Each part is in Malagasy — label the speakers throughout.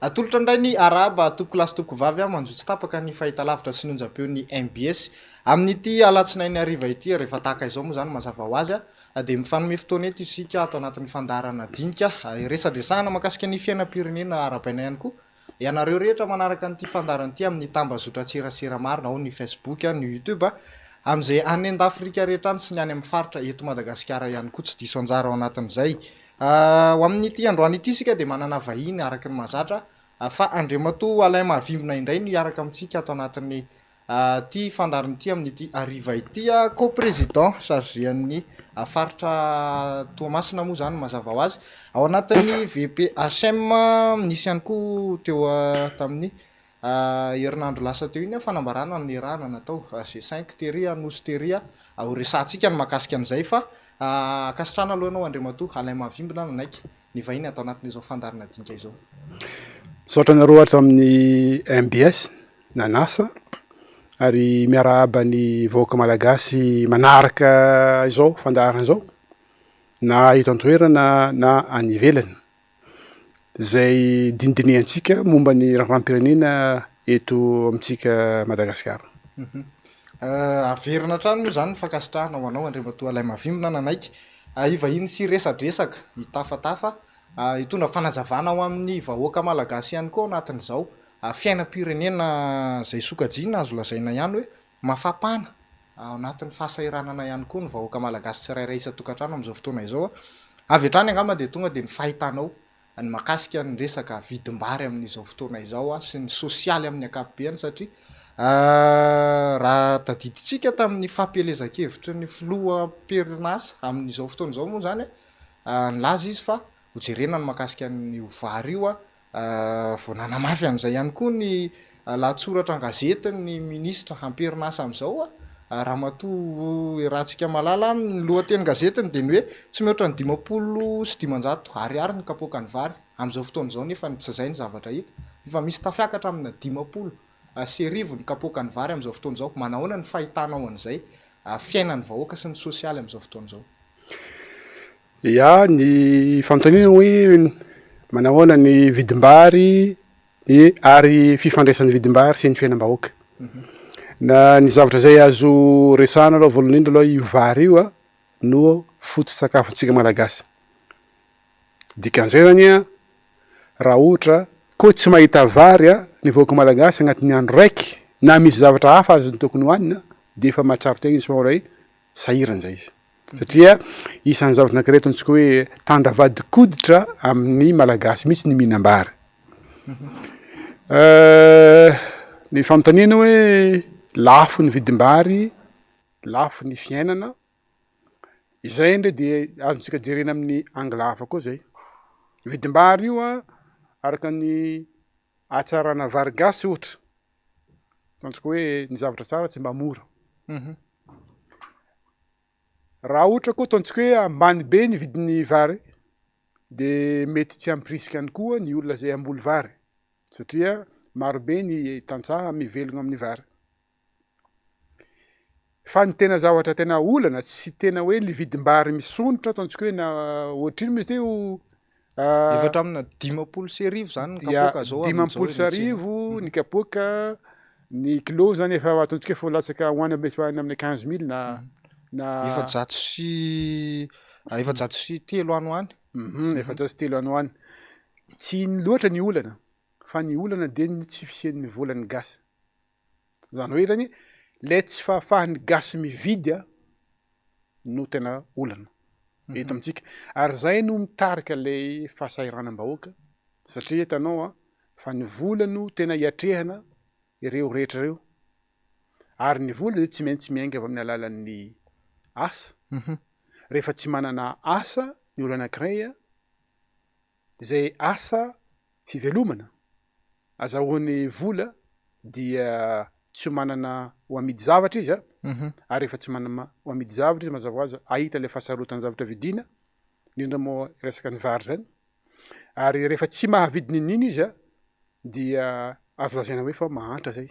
Speaker 1: Atolotra indray ny araba toko lasy toko vavy manjotsy tapaka ny fahitalavitra sy ny onjam-peo ny MBS amin'ity alatsinainy hariva ity rehefa tahaka izao moa zany mazava ho azy dia mifanome fotoana eto isika ato anatin'ny fandaharana dinika resadresahana mahakasika ny fiainam-pirenena arabaina ihany koa ianareo rehetra manaraka an'ity fandaharana ity amin'ny tambazotra tserasera maro na ao ny Facebook ny YouTube amin'izay any an-dafrika rehetra any sy ny any amin'ny faritra eto Madagasikara ihany koa tsy diso anjara ao anatin'izay ho amin'ity androany ity isika dia manana vahiny araky ny mahazatra fa Andriamatoa Alain Mahavimbona indray no hiaraka amintsika ato anatin'ny ty fandaharana ity amin'ity hariva ity co-président chargé-an'ny faritra Toamasina moa zany mazava ho azy ao anatin'ny VPHM nisy ihany koa teo tamin'ny herinandro lasa teo iny fanambarana ny rahana natao C5 tery anosy tery ho resantsika ny mahakasika an'izay fa kasitrana aloha anao Andriamatoa Alain Mahavimbona nanaiky ny vahiny atao anatin'izao fandaharana dinika izao.
Speaker 2: Saotra nareo ato amin'ny MBS nanasa ary miarahaba ny vahoaka malagasy manaraka izao fandaharana izao na eto an-toerana na any ivelany zay dindiniantsika momba ny raharam-pirenena eto amintsika Madagasikara.
Speaker 1: Averina trano moa zany fankasitrahana ho anao Andriamatoa Alain Mahavimbona nanaiky ivahiny sy resadresaka hitafatafa hitondra fanazavana ho amin'ny vahoaka malagasy ihany koa anatin'izao fiainam-pirenena zay sokajiana azo lazaina ihany hoe mafapana anatin'ny fahasahiranana ihany koa ny vahoaka malagasy tsirairay isa-tokantrano amin'izao fotoana izao avy hatrany angamba dia tonga dia ny fahitanao ny mahakasika ny resaka vidim-bary amin'izao fotoana izao sy ny sosialy amin'ny ankapobeny satria raha tadiditsika tamin'ny fampielezan-kevitry ny filoham-perinasa amin'izao fotoana izao moa zany nilaza izy fa hojerena ny mahakasika ny vary io vao nanamafy an'izay ihany koa ny lahatsoratra an-gazety ny ministra amperinasa amin'izao Ramatoa Ratsika Malala ny lohateny gazetiny dia ny hoe tsy mihoatra ny 500 sy 500 ariary ny kapoaka ny vary amin'izao fotoana izao nefa tsy izay ny zavatra hita efa misy tafiakatra amina 500 sy 1000 ny kapoaka ny vary amin'izao fotoana izao manahoana ny fahitanao an'izay fiainan'ny vahoaka sy ny sosialy amin'izao fotoana izao.
Speaker 2: Ya ny fanontaniana hoe manahoana ny vidim-bary ary fifandraisan'ny vidim-bary sy ny fiainam-bahoaka. Na ny zavatra zay azo resahana aloha voalohany indrindra aloha io vary io no foto-tsakafontsika malagasy. Dikan'izay zany raha ohatra koa tsy mahita vary ny vahoaka malagasy agnatin'ny andro raiky na misy zavatra hafa azo tokony hohanina dia efa mahatsaro tegna izy fa hoe sahirana zay izy. Satria isan'ny zavatra anankiray ataontsika hoe tandavadikoditra amin'ny malagasy mihitsy ny mihinam-bary. Ny fanontaniana hoe lafo ny vidim-bary, lafo ny fiainana, izay ndray dia azontsika jerena amin'ny angle hafa koa zay. Vidim-bary io araka ny hatsarana vary gasy ohatra ataontsika hoe ny zavatra tsara tsy mba mora. Raha ohatra koa ataontsika hoe ambany be ny vidin'ny vary dia mety tsy ampirisika ihany koa ny olona zay hamboly vary satria marobe ny tantsaha mivelogna amin'ny vary. Fa ny tena zavatra tena olana tsy tena hoe ny vidim-bary misonitra ataontsika hoe na ohatrino misy teo
Speaker 1: efatra amina 500 sy 1000 zany ny kapoaka zao
Speaker 2: 500 sy 1000 ny kapoaka ny kilo zany efa ataontsika efa latsaka hoany amin'ny 15 000 na
Speaker 1: efajato sy telo any hoany.
Speaker 2: Efajato sy telo any hoany. Tsy loatra ny olana fa ny olana dia ny tsy fisian'ny volany gasy. Zany hoe zany lay tsy fahafahan'ny gasy mividy no tena olana eto amintsika. Ary zay no mitarika lay fahasahiranam-bahoaka satria hitanao fa ny vola no tena hiatrehana ireo rehetra ireo. Ary ny vola dia tsy maintsy miainga avy amin'ny alalan'ny asa. Rehefa tsy manana asa ny olana anankiray izay asa fivelomana azahoany vola dia tsy manana ho amidy zavatra izy ary rehefa tsy manana ho amidy zavatra izy mazava ho azy ahita ilay fahasarotany zavatra vidiana indrindra moa resaka ny vary zany. Ary rehefa tsy mahavidy n'iny izy dia azo lazaina hoe fa mahantra zay.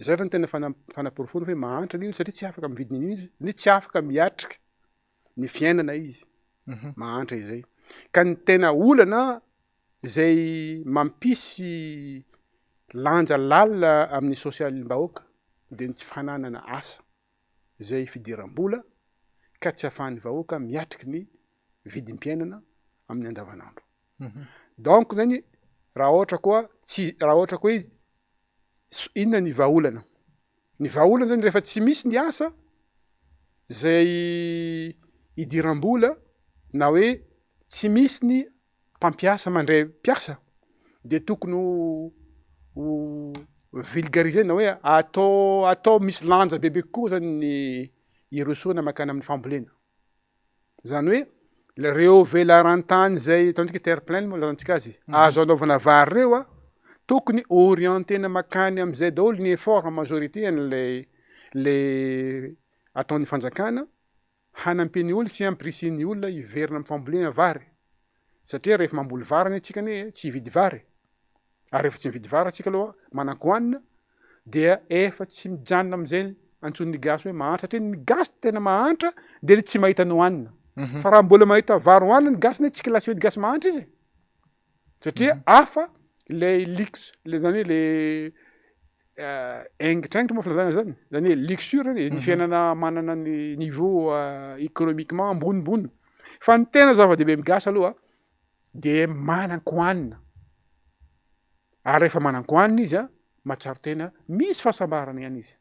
Speaker 2: Zay zany tena fanampirofony hoe mahantra ny satria tsy afaka mividy n'iny izy ny tsy afaka miatrika ny fiainana izy mahantra izay. Ka ny tena olana zay mampisy lanja lalina amin'ny sosialim-bahoaka de ny tsy fananana asa zay fidiram-bola ka tsy ahafahan'ny vahoaka miatriky ny vidim-piainana amin'ny andavanandro. Donc zany raha ohatra koa hoe inona ny vahaolana? Ny vahaolana zany rehefa tsy misy ny asa zay idiram-bola na hoe tsy misy ny mpampiasa mandray mpiasa de tokony ho vulgariser na hoe atao misy lanja bebe kokoa zany ny irosoana makany amin'ny fambolena. Zany hoe reo velarantany zay ataontsika terre-plein moa lazantsika azy azo anaovana vary reo a tokony orientena makany am'izay daholo ny effort en majorité le ataon'ny fanjakana hanampiny olo sy ampirisiny olona hiverina amin'ny fambolena vary. Satria rehefa mamboly vary anie tsika ne tsy hividy vary. Ary rehefa tsy mividy vary atsika aloha manan-kohanina dia efa tsy mijanona am'izay antson'ny gasy hoe mahantra satria ny gasy tena mahantra de le tsy mahita ny hohanina. Fa raha mbola mahita vary hohanina ny gasy ne tsy kilasy hoe gasy mahantra izy. Satria hafa le luxe le zany hoe le aingitraingitra moa filazana zany. Zany hoe luxure ny fiainana manana ny niveau économiquement ambonimbony. Fa ny tena zava-dehibe migasy aloha de manan-kohanina. Ary rehefa manan-kohanina izy a mahatsaro tena misy fahasambarana ihany izy.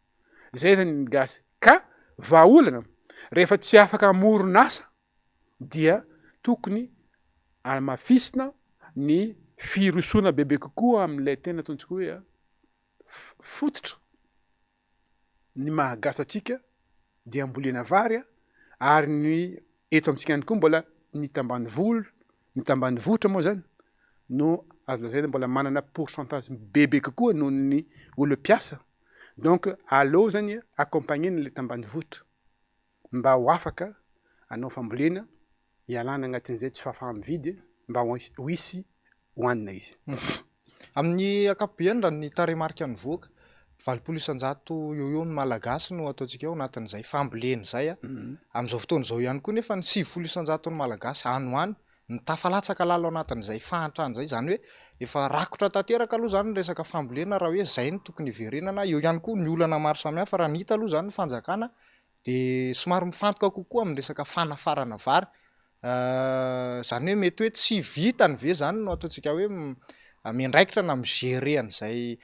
Speaker 2: Zay zany ny gasy. Ka vahaolana rehefa tsy afaka amoron'asa dia tokony amafisina ny firosoana bebe kokoa amin'ilay tena ataontsika hoe fototra ny mahagasy atsika de ambolena vary ary ny eto amitsika ihany koa mbola ny tambanivohitra moa zany no azo lazaina mbola manana pourcentage bebe kokoa noho ny olo-piasa. Donc aleo zany accompagner le tambanivohitra mba ho afaka anao fambolena ialana agnatin'izay tsy fahafaha mividy mba ho hisy hohanina izy.
Speaker 1: Amin'ny ankapobeny raha ny taremarika ny voaka 800 eo ny malagasy no ataontsika eo anatin'izay fambolena zay am'izao fotoana izao ihany koa nefa ny 700 ny malagasy any hoany ny tafalatsaka lalo anatin'izay fahantrany zay zany hoe efa rakotra tanteraka aloha zany ny resaka fambolena raha hoe zay ny tokony iverenana. Eo ihany koa ny olana maro samihafa raha nita aloha zany ny fanjakana de somary mifantoka kokoa amin'ny resaka fanafarana vary. Zany hoe mety hoe tsy vitany ve zany no ataontsika hoe miandraikitra na migérer an'izay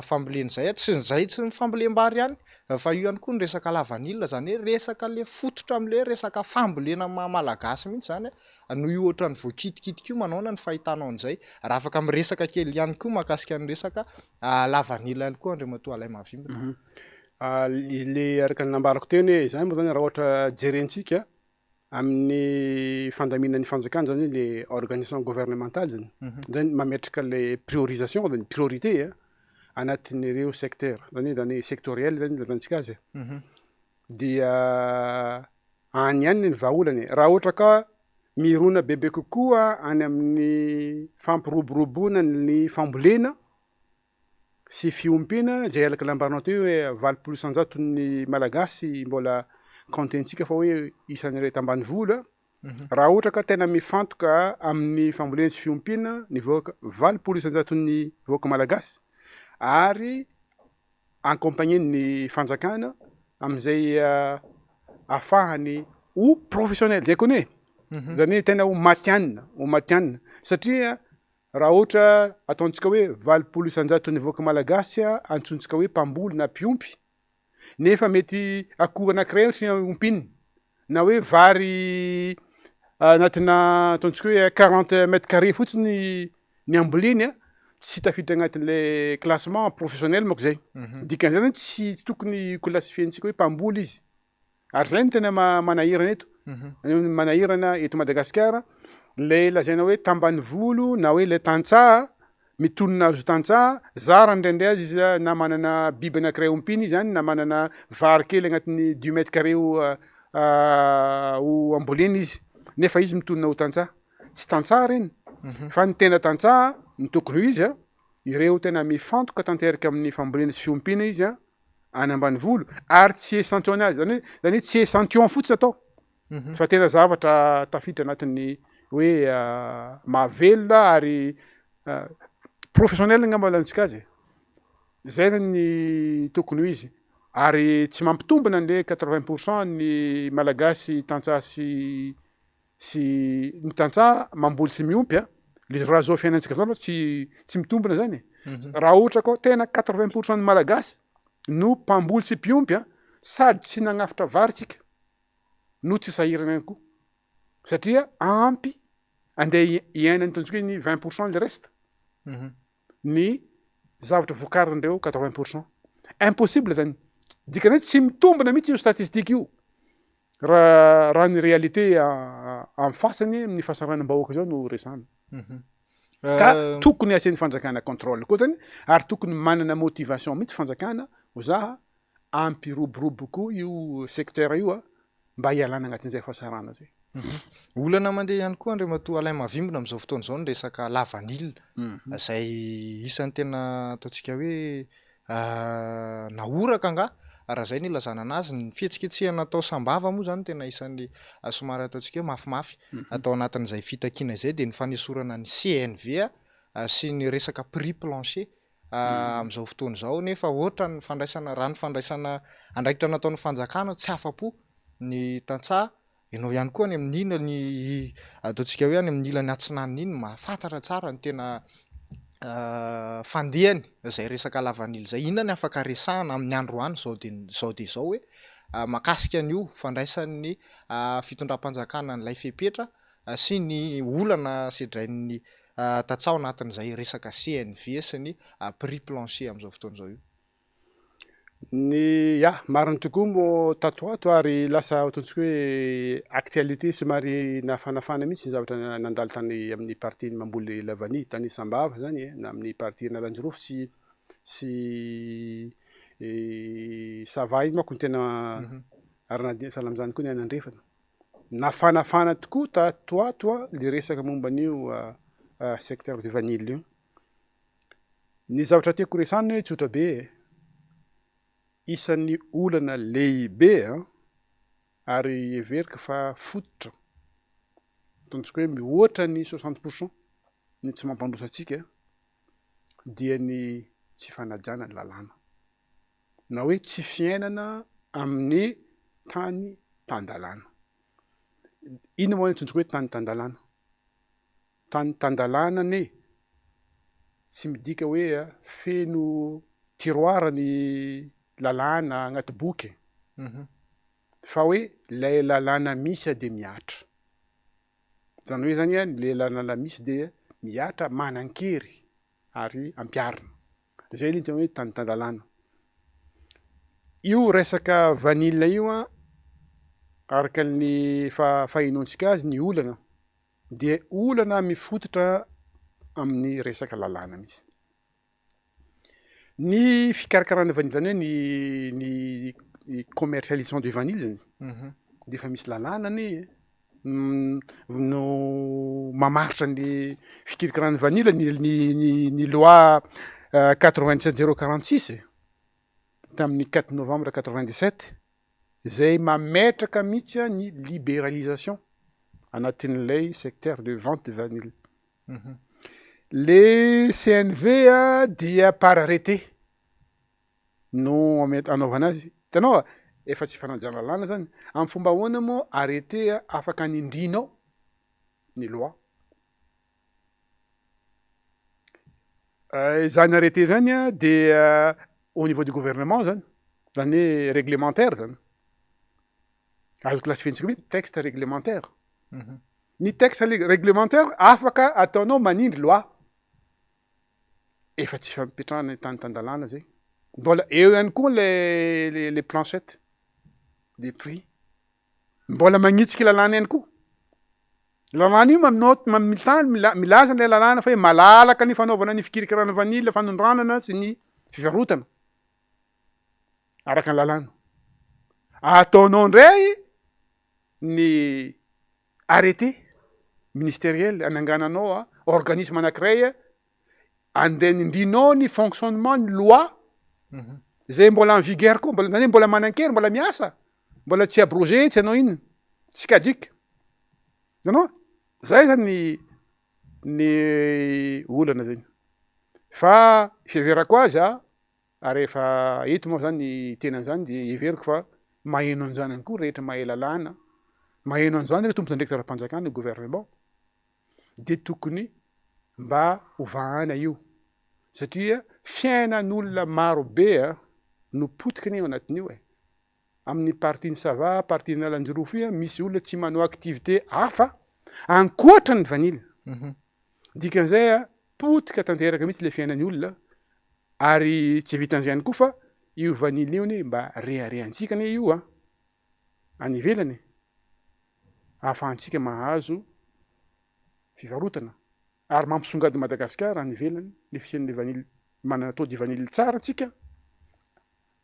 Speaker 1: fambolena zay tsy zay tsy ny fambolem-bary ihany fa io ihany koa ny resaka lavanilina zany hoe resaka le fototra am'le resaka fambolena malagasy mihitsy zany no io ohatran'ny voakitikitika io manaona ny fahitanao an'izay. Raha afaka miresaka kely ihany koa mahakasika ny resaka lavanilina ihany koa Andriamatoa Alain Mavimba.
Speaker 2: Le araka ny nambarako teny hoe zany moa zany raha ohatra jerentsika amin'ny fandaminan'ny fanjakana zany le organisation gouvernementale zany zany mametraka le priorisation zany priorité anatin'ireo secteur zany sectoriel zany lazantsika azy. Dia any ihany ny vahaolany raha ohatra ka mirona bebe kokoa any amin'ny fampiroboroboana ny fambolena sy fiompiana zay alaka lambaranao teo hoe 80 isanjato ny malagasy mbola comptentsika fa hoe isan'ireo tambanivola. Raha ohatra ka tena mifantoka amin'ny fambolena sy fiompiana ny vahoaka 80 isanjato ny vahoaka malagasy ary accompagner ny fanjakana am'izay ahafahany ho professionnel zay kony zany hoe tena ho matianina satria raha ohatra ataontsika hoe 80 isanjato ny vahoaka malagasy antsontsika hoe mpamboly na mpiompy nefa mety akoho anankiray tsy ompiny na hoe vary anatina ataontsika hoe 40 mètres carrés fotsiny ny amboliny tsy tafiditra agnatin'le classement professionnel moa zay. Dikan'izay zany tsy tokony classifientsika hoe mpamboly izy. Ary zay ny tena manahirana eto. Manahirana eto Madagasikara le lazaina hoe tambanivolo na hoe le tantsaha mitonona azo tantsaha zara ndraindray azy izy na manana biby anankiray ompiny zany na manana vary kely agnatin'ny 10 mètres carrés ho ambolena izy nefa izy mitonona ho tantsaha. Tsy tantsaha reny fa ny tena tantsaha ny tokony izy ireo tena mifantoka tanteraka amin'ny fambolena sy fiompiana izy any ambanivolo ary tsy échantillon azy zany hoe tsy échantillon fotsiny atao fa tena zavatra tafiditra anatin'ny hoe mahavelona ary professionnel angamba lantsika azy zay ny tokony ho izy ary tsy mampitombona an'le 80% ny malagasy tantsaha sy ny tantsaha mamboly sy miompy le raha zao fiainantsika zao tsy mitombona zany raha ohatra ko tena 80% ny malagasy no mpamboly sy mpiompy sady tsy nagnafitra varitsika no tsy sahirana ihany koa satria ampy andeha iainany ataontsika hoe ny 20% le reste ny zavatra vokarin'ireo 80% impossible zany dikany tsy mitombona mihitsy io statistique io raha ny réalité amin'ny fasany amin'ny fahasaranam-bahoaka zao no resana ka tokony asian'ny fanjakana contrôle koa zany ary tokony manana motivation mihitsy fanjakana ho zaha ampiroborobo io secteur io mba hialana agnatin'izay fahasarana zay
Speaker 1: olana mandeha ihany koa andriamatoa Alain Mavimbona amin'izao fotoana izao ny resaka lavanila izay isan'ny tena ataontsika hoe nahoraka anga raha zay ny ilazana anazy ny fihetsiketsehana atao sambava moa zany tena isan'ny somary ataontsika hoe mafimafy atao anatin'izay fitakiana izay dia ny fanesorana ny CNV sy ny resaka prix plancher amin'izao fotoana izao nefa ohatra ny fandraisana raha ny fandraisana andraikitra nataon'ny fanjakana tsy afa-po ny tantsaha ianao ihany koa any amin'ina ny ataontsika hoe any amin'ny ilany atsinanana iny mahafantatra tsara ny tena fandehany izay resaka lavanila izay inona ny afaka resahana amin'ny andro any zao dia zao hoe mahakasika an'io fandraisan'ny fitondram-panjakana n'ilay fepetra sy ny olana sedrain'ny tantsaha anatin'izay resaka CNV sy ny prix plancher amin'izao fotoana izao io
Speaker 2: ny mariny tokoa mo tatoato ary lasa ataontsika hoe actualité somary nafanafana mihitsy ny zavatra nandalo tany amin'ny parti mamboly lavany tany Sambava zany na amin'ny parti Nalanjirofo sy Sava iny manko ny tena Aranadina Salamjany koa ny anandrefana nafanafana tokoa tatoato le resaka momba an'io secteur du vanille io ny zavatra tiako resana hoe tsotra be isan'ny olana lehibe ary everika fa fototra ataontsika hoe mihoatra ny 60% ny tsy mampandrosa antsika dia ny tsy fanajana ny lalàna na hoe tsy fiainana amin'ny tany tandalàna ino moa ataontsika hoe tany tandalàna tany tandalàna ne tsy midika hoe feno tiroara ny lalàna agnaty boky fa hoe lay lalàna misy dia miatra zany hoe zany le lalàna misy dia miatra manan-kery ary ampiarina zay ny tena hoe tany tandalàna io resaka vanille io araka ny fahainoantsika azy ny olana dia olana mifototra amin'ny resaka lalàna misy ny fikarakarana vanille zany hoe ny commercialisation du vanille zany dia efa misy lalàna no mamaritra ny fikarakarana vanille ny loi 97046 tamin'ny 4 novembre 97 zay mametraka mihitsy ny libéralisation anatin'ilay secteur de vente de vanille le CNV dia par arrêté no anaovana azy hitanao efa tsy fanajana lalàna zany amin'ny fomba ahoana moa arrêté afaka nindrinao ny loi zany arrêté zany dia au niveau du gouvernement zany hoe réglementaire zany azo classifentsika hoe texte réglementaire ny texte réglementaire afaka ataonao manindry loi efa tsy fampipetrahana tany tandalàna zay mbola eo ihany koa les planchettes des prix mbola magnitsika lalàna ihany koa lalàna io milaza ilay lalàna fa hoe malalaka ny fanaovana ny fikirikarana vanille fanondranana sy ny fivarotana araka ny lalàna ataonao ndray ny arrêté ministériel anangananao organisme anankiray andeha nindrinao ny fonctionnement ny loi zay mbola en vigueur koa mbola manan-kery mbola miasa mbola tsy abrogé tsy anao iny tsy caduc zanao zay zany ny olana zany. Fa fiheverako azy ary rehefa eto moa zany ny tenan'izany de heveriko fa maheno an'izany ihany koa rehetra mahay lalàna, maheno an'izany re tompo ndraiky tara-panjakana gouvernement de tokony mba ovahana io satria fiainan'olona marobe no potikany ao anatin'io amin'ny partiny sava partiny Lalanjirofy misy olona tsy manao activité hafa ankoatra ny vanila. Dikan'izay potika tanteraka mihitsy le fiainan'ny olona ary tsy vitan'izay ihany koa fa io vanila io ni mba reharehantsika ne io any ivelany ahafahantsika mahazo fivarotana ary mampisongady Madagasikara any ivelany le fisian'le vanila manana taux de vanille tsara antsika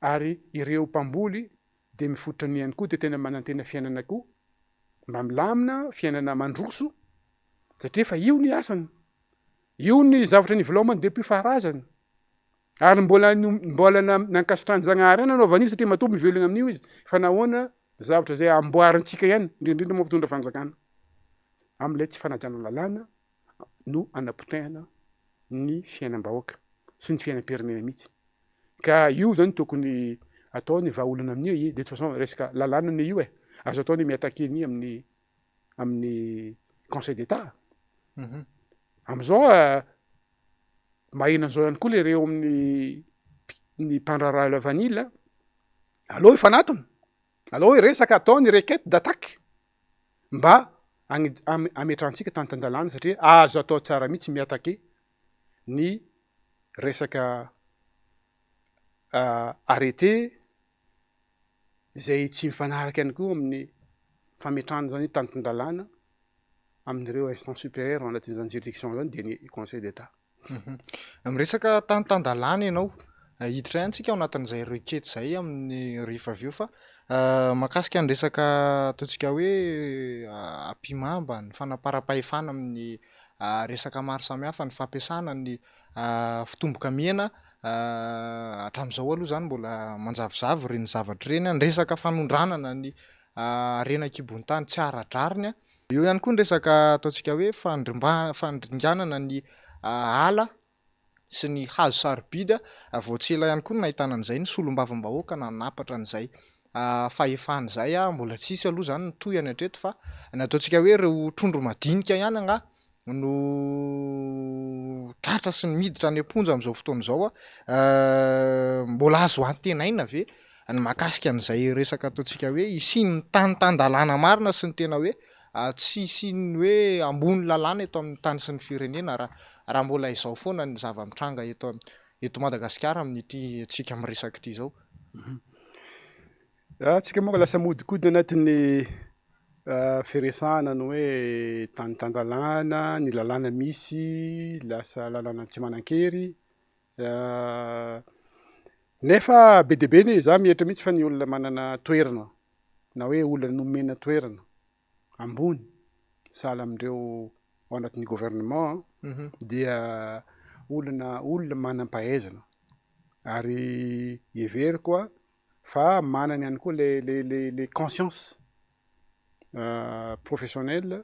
Speaker 2: ary ireo mpamboly de mifototra ny ihany koa de tena manantena fiainana koa mba milamina fiainana mandroso satria fa io ny asany, io ny zavatra nivelomany depuis faharazany ary mbola nankasitrany-Jagnahary ihany anaovany io satria matoa mivelogna amin'io izy fa nahoana zavatra zay amboarintsika ihany indrindrindra moa mpitondra fanjakana am'ilay tsy fanajana lalàna no anapotehana ny fiainam-bahoaka sy ny fiainam-pirenena mihitsy. Ka io zany tokony ataony vahaolana amin'io de toute façon resaka lalàna ny io azo ataony miattaquer ny amin'ny conseil d'état. Am'izao maheno an'izao ihany koa le reo amin'ny mpandraraha la vanila aloha ifanatony, aloha resaka ataony requête d'attaque mba ametrahantsika tantan-dalàna satria azo atao tsara mihitsy miattaquer ny resaka arrêté zay tsy mifanaraka ihany koa amin'ny fametrahana zany tantan-dalàna amin'ireo instance supérieure ao anatin'izany juridiction zany de ny conseil d'état.
Speaker 1: Am'resaka tantan-dalàna ianao hiditra antsika ao anatin'izay requête zay amin'ny rehefa avy eo fa mahakasika ny resaka ataontsika hoe ampimamba ny fanaparam-pahefana amin'ny resaka maro samihafa ny fampiasana ny fitomboka miena hatramin'izao aloha zany mbola manjavozavo reny zavatra reny ny resaka fanondranana ny renakibon-tany tsy ara-drariny eo ihany koa ny resaka ataontsika hoe fandringanana ny ala sy ny hazo sarobidy voatsela ihany koa ny nahitana an'izay ny solombavam-bahoaka nanapatra an'izay fahefana zay mbola tsisy aloha zany ny tohany hatreto fa ny ataontsika hoe reo trondro madinika ihany anga no tratra sy ny miditra any amponja am'izao fotoana izao mbola azo antenaina ve ny mahakasika an'izay resaka ataontsika hoe isiny ny tany-tan-dalàna marina sy ny tena hoe tsy isiny hoe ambony lalàna eto amin'ny tany sy ny firenena raha mbola izao foana ny zava-mitranga eto Madagasikara amin'ity tsika miresaka ity zao.
Speaker 2: Tsika moa lasa modikodina anatin'ny firesahana ny hoe tany-tan-dalàna, ny lalàna misy lasa lalàna tsy manan-kery nefa be de be ny za mihatra mihitsy fa ny olona manana toerana na hoe olona nomena toerana ambony sahala amindreo ao anatin'ny gouvernement dia olona manam-pahaizana ary heveriko fa manany ihany koa le conscience professionnelle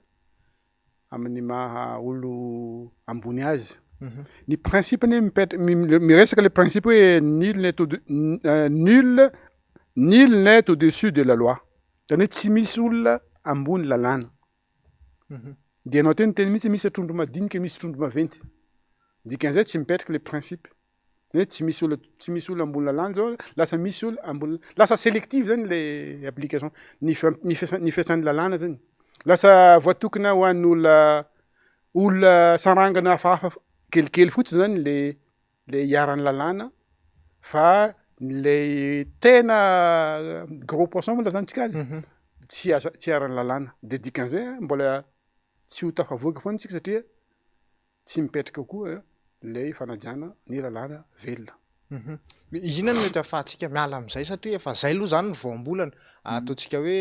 Speaker 2: amin'ny maha olo ambony azy. Ny principe ny miresaka le principe hoe nul n'est au-dessus de la loi. Zany hoe tsy misy olona ambony lalàna. De anao teny mihitsy misy trondro madinika misy trondro maventy. Dikan'izay tsy mipetraka le principe. Hoe tsy misy olona ambony lalàna zao lasa misy olona ambony lasa sélective zany le application ny fiasan'ny lalàna zany. Lasa voatokana ho an'ny olona sarangana hafahafa kelikely fotsiny zany le iaran'ny lalàna fa le tena gros poisson moa lazantsika azy tsy iaran'ny lalàna de dikan'izay mbola tsy ho tafavoaka foana tsika satria tsy mipetraka koa le fanajana ny lalàna velona.
Speaker 1: Inona no mety ahafahantsika miala amin'izay satria efa zay aloha zany ny voambolana ataontsika hoe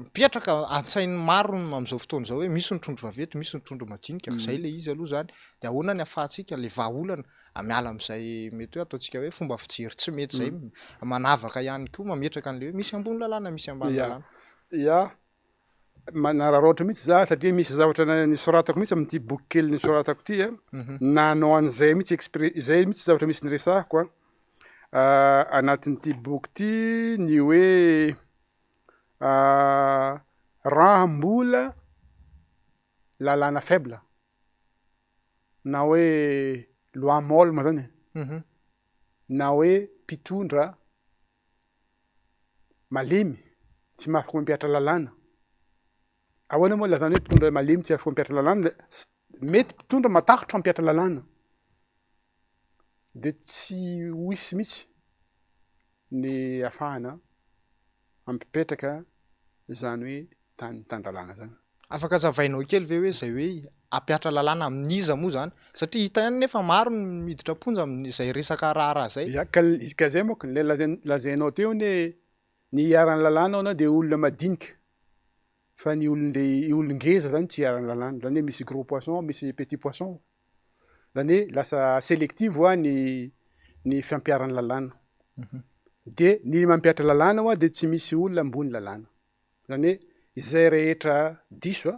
Speaker 1: mipetraka an-tsainy maro amin'izao fotoana izao hoe misy ny trondro vaventy misy ny trondro madinika fa zay le izy aloha zany de ahoana ny ahafahantsika le vahaolana miala amin'izay mety hoe ataontsika hoe fomba fijery tsy mety zay manavaka ihany koa mametraka an'le hoe misy ambony lalàna misy ambany lalàna.
Speaker 2: manara roatra mihitsy za satria misy zavatra nisoratako mihitsy amin'ity boky kely nisoratako ty nanao an'izay mihitsy zay mihitsy zavatra misy niresahako anatin'ity boky ty ny hoe raha mbola lalàna faible na hoe loi molma zany na hoe mpitondra malemy tsy mahafaka mampiatra lalàna. Ahoana moa lazany hoe mpitondra malemy tsy afaka mampiatra lalàna? Mety mpitondra matahotra mampiatra lalàna de tsy hoisy mihitsy ny afahana ampipetraka zany hoe tan-dalàna zany.
Speaker 1: Afaka zavainao kely ve hoe zay hoe ampiatra lalàna amin'iza moa zany? Satria hita ihany nefa maro ny miditra ponja amin'izay resaka raharaha zay.
Speaker 2: Ya ka zay moa le lazainao teo hoe ny hiaran'ny lalàna na de olona madinika fa ny olon-geza zany tsy hiaran'ny lalàna, zany hoe misy gros poisson misy petit poisson, zany hoe lasa sélective ny fampiaran'ny lalàna. De ny mampiatra lalàna de tsy misy olona ambony lalàna, zany hoe izay rehetra diso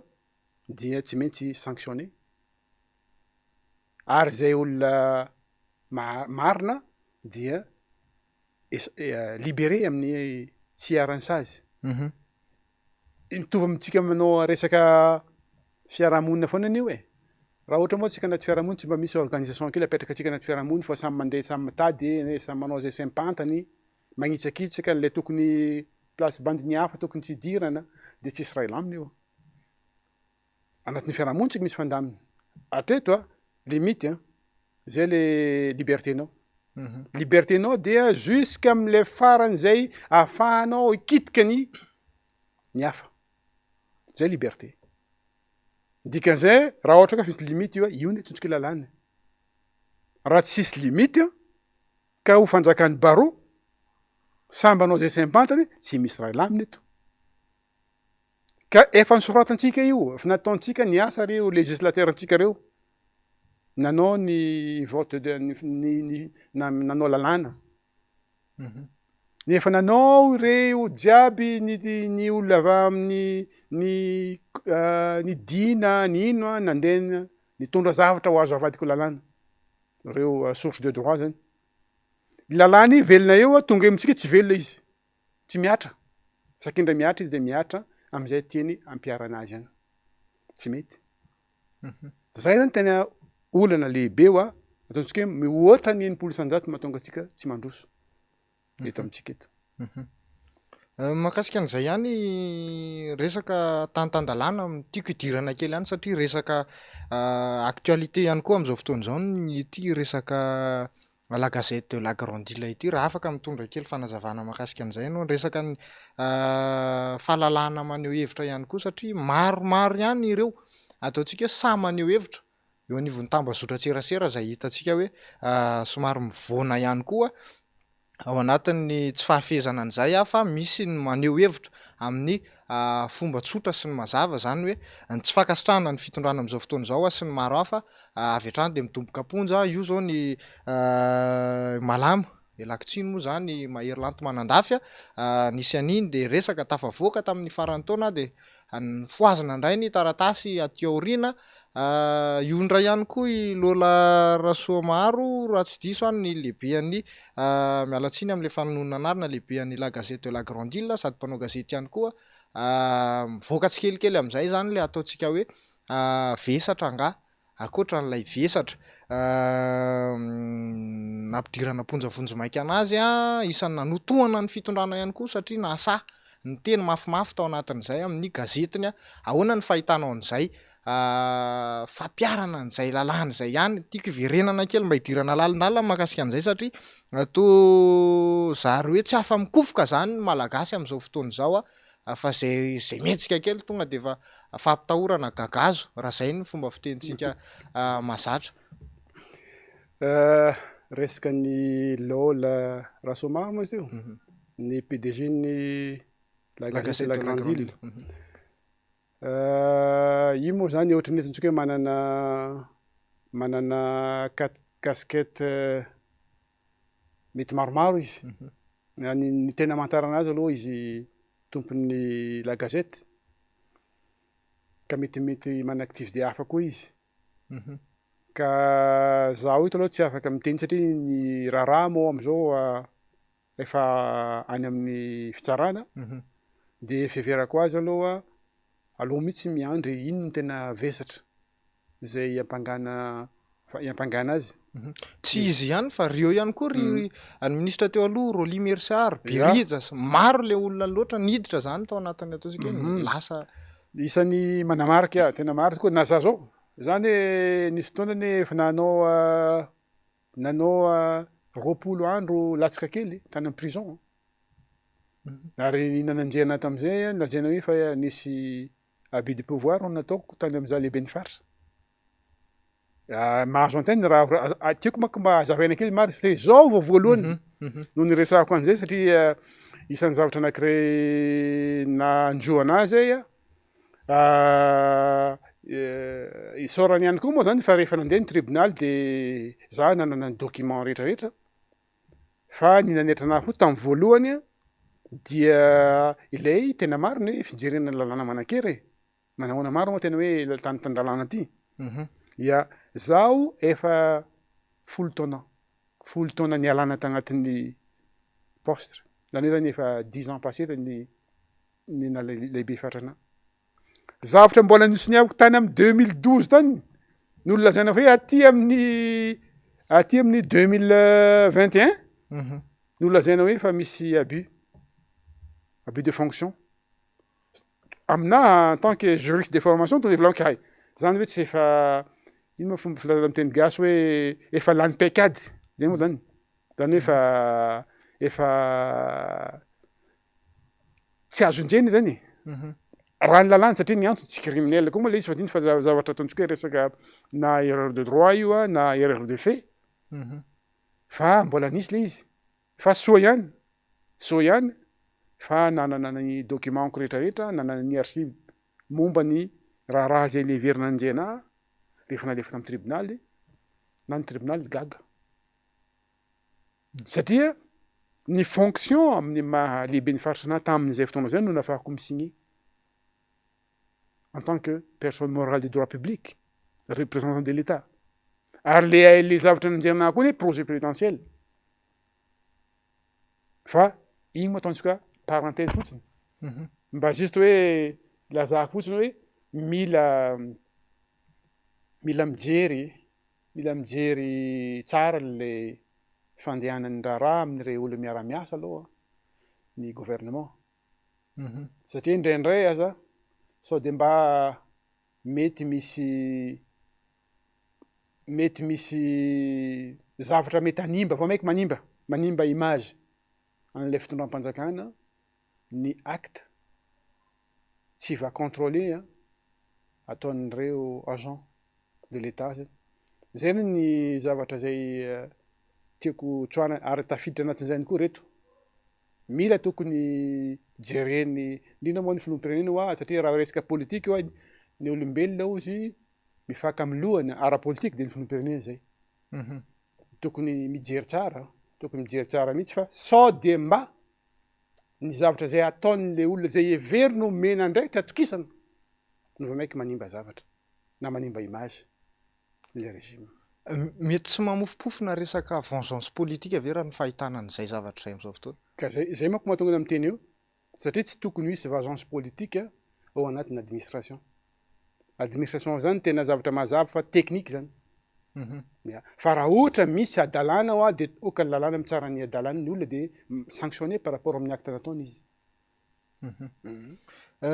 Speaker 2: dia tsy maintsy sanctionné, ary zay olona marina dia libéré amin'ny tsy hiaran'ny sazy. Mitovy amintsika manao resaka fiarahamonina foana anio raha ohatra moa tsika anaty fiarahamonina tsy mba misy organisation kely apetraka atsika anaty fiarahamonina fa samy mandeha samy mitady samy manao zay sempantany magnitsakitsaka le tokony place bandiny hafa tokony tsy idirana de tsisy raha ilamina io. Anatin'ny fiarahamonina tsika misy fandamina atreto limite zay le liberténao. Liberténao dia jusqu'à am'le farany zay ahafahanao ikitika ny hafa, zay liberté. Dikan'izay raha ohatra ka misy limite io ny tsotsoka lalàna. Raha tsisy limite ka ho fanjakan'ny barreau samby anao zay sempantany tsy misy raha ilamina eto. Ka efa nisoratantsika io, efa nataontsika ny asa reo législateur-ntsika reo, nanao ny vote nanao lalàna. Nefa nanao ireo jiaby ny olona avy amin'ny ny dina ny ino nandeha nitondra zavatra ho azo avadiko lalàna, reo source de droit zany. Lalàna velona eo tonga amintsika tsy velona izy, tsy miatra, sakindra miatra izy de miatra am'izay tiany ampiarana azy any, tsy mety. Zay zany tena olana lehibe ataontsika hoe mihoatra ny enimpolo isan-jato mahatonga atsika tsy mandroso eto amintsika eto.
Speaker 1: Mahakasika an'izay ihany resaka tan-dalàna tiako idirana kely ihany satria resaka actualité ihany koa am'izao fotoana izao ity resaka la gazette de la grande île ity. Raha afaka mitondra kely fanazavana mahakasika an'izay ianao, resaka ny fahalalahana maneho hevitra ihany koa satria maromaro ihany ireo ataontsika hoe samy maneho hevitra eo anivon'ny tambazotra-tserasera zay hitantsika hoe somary mivoana ihany koa ao anatin'ny tsy fahafezana an'izay fa misy ny maneho hevitra amin'ny fomba tsotra sy ny mazava, zany hoe ny tsy fankasitrahana ny fitondrana amin'izao fotoana izao sy ny maro hafa avy hatrany de mitomboka ponja. Io zao ny malama elankitsiny moa zany mahery lanto manandafy nisy an'iny de resaka tafavoaka tamin'ny faran'ny taona de foazina indray ny taratasy aty aoriana. Io ndray ihany koa i Lola Rasoamaro raha tsy diso ny lehibean'ny mialatsiny am'le fanonona anarina lehibean'ny la gazette de la grande île sady mpanao gazety ihany koa mivoaka tsikelikely am'izay zany le ataontsika hoe vesatra nga akoatra n'ilay vesatra nampidirana ponjavonjy maika anazy isan'ny nanotohana ny fitondrana ihany koa satria nasa ny teny mafimafy tao anatin'izay amin'ny gazetiny ahoana ny fahitanao an'izay fampiarana an'izay lalàna zay ihany. Tiako iverenana kely mba hidirana lalindalina mahakasika an'izay satria zary hoe tsy afa mikofoka zany ny malagasy am'izao fotoana izao fa zay metsika kely tonga de efa fampitahorana gagazo raha zay ny fomba fitenitsika mahazatra.
Speaker 2: Resaka ny Lola Rasoamaro moa izy io, ny PDG ny la gazette de la grande île. Io moa zany ohatran'ny ataontsika hoe manana casquette mety maromaro izy. Ny tena amantarana azy aloha izy tompon'ny la gazette. ka metimety mana activité hafa koa izy
Speaker 1: Mhm.
Speaker 2: ka zaho ito aloha tsy afaka miteny satria ny raharaha moa am'izao efa any amin'ny fitsarana
Speaker 1: Mhm.
Speaker 2: de fiheverako azy aloha mihitsy miandry ino no tena vesatra zay iampangana azy.
Speaker 1: Mhm. Tsy izy ihany fa reo ihany koa ry administra teo aloha Roly Mersar,
Speaker 2: Ya.
Speaker 1: Berija, maro le olona loatra niditra zany tao anatin'ny ataontsika
Speaker 2: Mhm.
Speaker 1: lasa
Speaker 2: Isan'ny manamarika tena maro koa na za zao zany hoe nisy fotoanany efa nanao roapolo andro latsaka kely tany amin'ny prison
Speaker 1: Mhm.
Speaker 2: ary nananjena tam'izay nanjena hoe fa nisy abus de pouvoir no nataoko tany am'za lehibe ny farsa. Mahazo anteny raha tiako manko mba hazavaina kely maro fa zao vao voalohany
Speaker 1: Mhm. Mhm.
Speaker 2: no niresahako an'izay satria isan'ny zavatra anankiray nanjo anazy isaorany ihany koa moa zany fa rehefa nandeha ny tribunal de za nanana ny document rehetrarehetra fa ny nanetra anahy fotsy tamin'ny voalohany dia ilay tena mariny hoe fijerena lalàna manan-kery manahoana maro moa tena hoe tany tan-dalàna ty.
Speaker 1: Mhm.
Speaker 2: Ya zaho efa folo taona nialana tagnatin'ny poste zany hoe zany efa 10 ans passé ny lehibe fatrana zavatra mbola nisoniaviko tany amin'ny 2012 tany no lazaina hoe aty amin'ny 2021
Speaker 1: Mhm.
Speaker 2: no lazaina hoe fa misy abus de fonction aminahy en tant que juriste de formation to developpement hay zany hoe tsy efa ino ma fomba filaza am'teny gasy hoe efa lany paikady zay moa zany hoe efa tsy azo injeny zany
Speaker 1: Mhm.
Speaker 2: raha ny lalàna satria ny antony tsy criminel koa moa le izy fa diny fa zavatra ataontsika hoe resaka na erreur de droit io na erreur de fait
Speaker 1: Mhm.
Speaker 2: fa mbola nisy le izy fa soa ihany fa nanana ny documentko rehetrarehetra nanana ny archive momba ny raha zay leverina anjena rehefa nalefana amin'ny tribunaly na ny tribunaly gaga satria ny fonction amin'ny maha lehibe ny farisanahy tamin'izay fotoana zay no nafahako misigner en tant que personne morale du droit public représentant de l'État ary le zavatra nanjeranahy koa hoe projet présidentiel fa igny moa ataontsika parenthèse fotsiny
Speaker 1: Mhm.
Speaker 2: mba juste hoe lazahako fotsiny hoe mila mijery tsara le fandehanan'ny raharaha amin'ireo olo miara-miasa aloha ny gouvernement
Speaker 1: Mhm.
Speaker 2: satria indraindray aza sao de mba mety misy zavatra mety hanimba fa maiky manimba image an'ilay fitondram-panjakana ny acte tsy va contrôler ataon'ireo agent de l'État zay ny zavatra zay tiako tsoana ary tafiditra anatin'izany koa reto mila tokony jereny indrindra moa ny filoham-pirenena satria raha resaka politika io ny olombelona ozy mifaka amin'ny lohany ara-politika de ny filoham-pirenena zay
Speaker 1: Mhm.
Speaker 2: tokony mijery tsara mihitsy fa sao de mba ny zavatra zay ataon'le olona zay hevery no mena andraikitra atokisana no va maiky manimba zavatra na manimba image le régime.
Speaker 1: Mety tsy mamofopofona resaka vengeance politique ve raha ny fahitana an'izay zavatra zay am'izao fotoana?
Speaker 2: Ka zay manko mahatonga amin'ny teny eo satria tsy tokony hisy vengeance politique ao anatin'ny administration zany tena zavatra mazava fa teknika zany.
Speaker 1: Mhm.
Speaker 2: Fa raha ohatra misy adalàna de okany lalàna mitsara ny adalàna ny olona de sanctionné par rapport amin'ny acte nataony izy.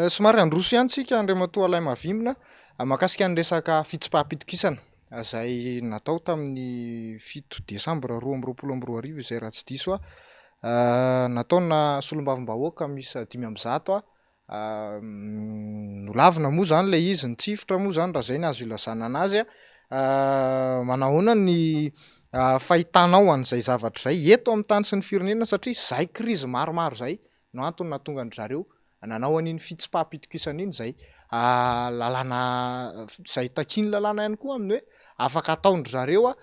Speaker 1: Somary androso ihany tsika Andriamatoa Alaimavimona mahakasika ny resaka fitsipaham-pitokisana zay natao tamin'ny 7 Desambra 2024 izay raha tsy diso nataona solombavambahoaka misy 500 nolavina moa zany le izy nitsifotra moa zany raha zay ny azo ilazana anazy manahoana ny fahitanao an'izay zavatra zay eto amin'ny tany sy ny firenena satria zay krizy maromaro zay no antony nahatonga an zareo nanao an'iny fitsipaham-pitokisana iny zay lalàna zay takiny lalàna ihany koa aminy hoe afaka ataondry zareo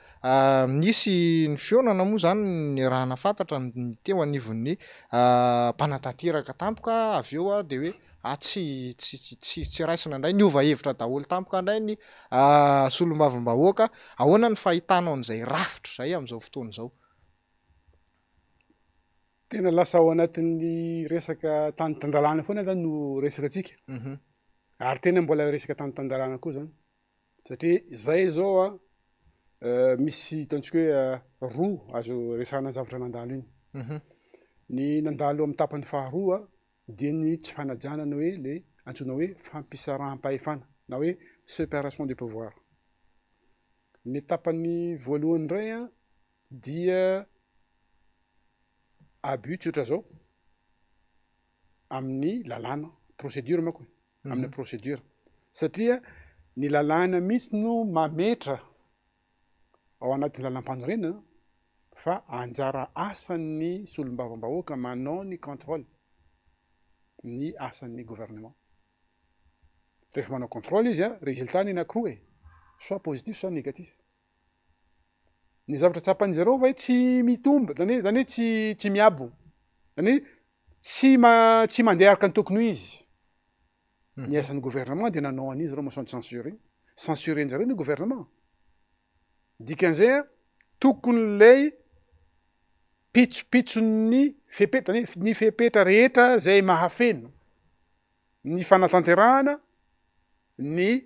Speaker 1: nisy ny fionana moa zany ny raha nafantatra ny teo anivon'ny mpanatanteraka tampoka avy eo de hoe Tsy raisina indray niova hevitra daholo tampoka indray ny solombavambahoaka. Ahoana ny fahitanao an'izay rafitra zay amin'izao fotoana izao?
Speaker 2: Tena lasa ao anatin'ny resaka tany-tandalana foana zany no resaka atsika. Ary tena mbola resaka tany-tandalana koa zany. Satria zay zao misy ataontsika hoe roa azo resahana zavatra nandalo iny. Ny nandalo amin'ny tapany faharoa dia ny tsy fanajana hoe le antsoina hoe fampisaraham-pahefana na hoe séparation des pouvoirs. Ny tapany voalohany indray dia abus tsy ohatra zao amin'ny lalàna procédure manko amin'ny procédure satria ny lalàna mihitsy no mametra ao anatin'ny lalam-panorenana fa anjara asan'ny solombavambahoaka manao ny contrôle ny asan'ny gouvernement. Rehefa manao contrôle izy résultat ny anankiroa soit positif soit négatif. Ny zavatra tsapan'izy ireo va tsy mitomba zany hoe tsy miabo zany hoe tsy mandeha araka ny tokony izy. Ny asan'ny gouvernement dia nanao an'izy ireo motion de censure iny censuren'zareo ny gouvernement. Dikan'izay tokony lay pitsopitson'ny fepetra ny fepetra rehetra zay mahafeno ny fanatanterahana ny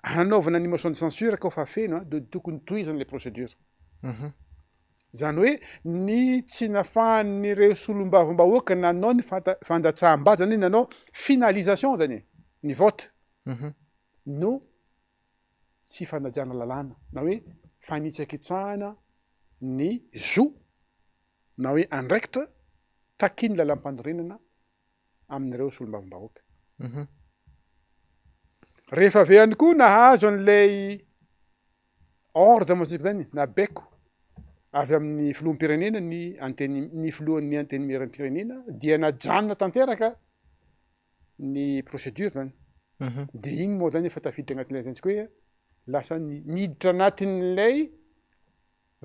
Speaker 2: hanaovana ny motion de censure koa fa feno dia tokony tohizana le procédure. Zany hoe ny tsy nafahan'ireo solombavambahoaka nanao ny fandatsaham-bato zany nanao finalisation zany ny vote no tsy fanajana lalàna na hoe fanitsakitsahana ny zo na hoe andraikitra takiny lalam-panorenana amin'ireo solombavambahoaka. Rehefa avy ihany koa nahazo an'ilay ordre moa tsika zany na baiko avy amin'ny filoham-pirenena ny filohan'ny antenimiera-pirenena dia najanona tanteraka ny procédure zany. Dia iny moa zany efa tafiditra anatin'ilay ataontsika hoe lasa niditra anatin'ilay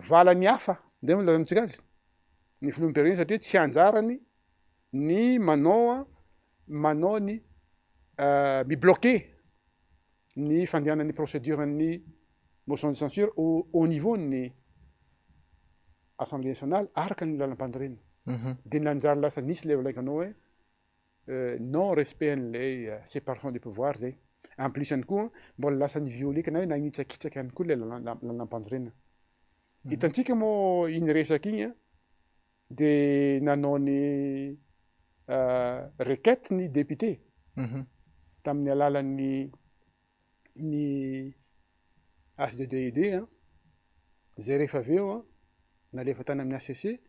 Speaker 2: valany hafa nde moa lazantsika azy ny filoham-pirenena satria tsy anjarany ny manao ny mibloquer ny fandehanan'ny procédure ny motion de censure au niveau ny assemblée nationale araka ny lalam-panorenana. Dia nanjary lasa nisy le volaikanao hoe non respect an'ilay séparation des pouvoirs zay. En plus ihany koa mbola lasa nivioleka na hoe nagnitsakitsaka ihany koa le lalam-panorenana. Hitantsika moa iny resaka iny dia nanao ny requête ny député tamin'ny alalan'ny ny HDDID zay rehefa avy eo nalefa tany amin'ny ACC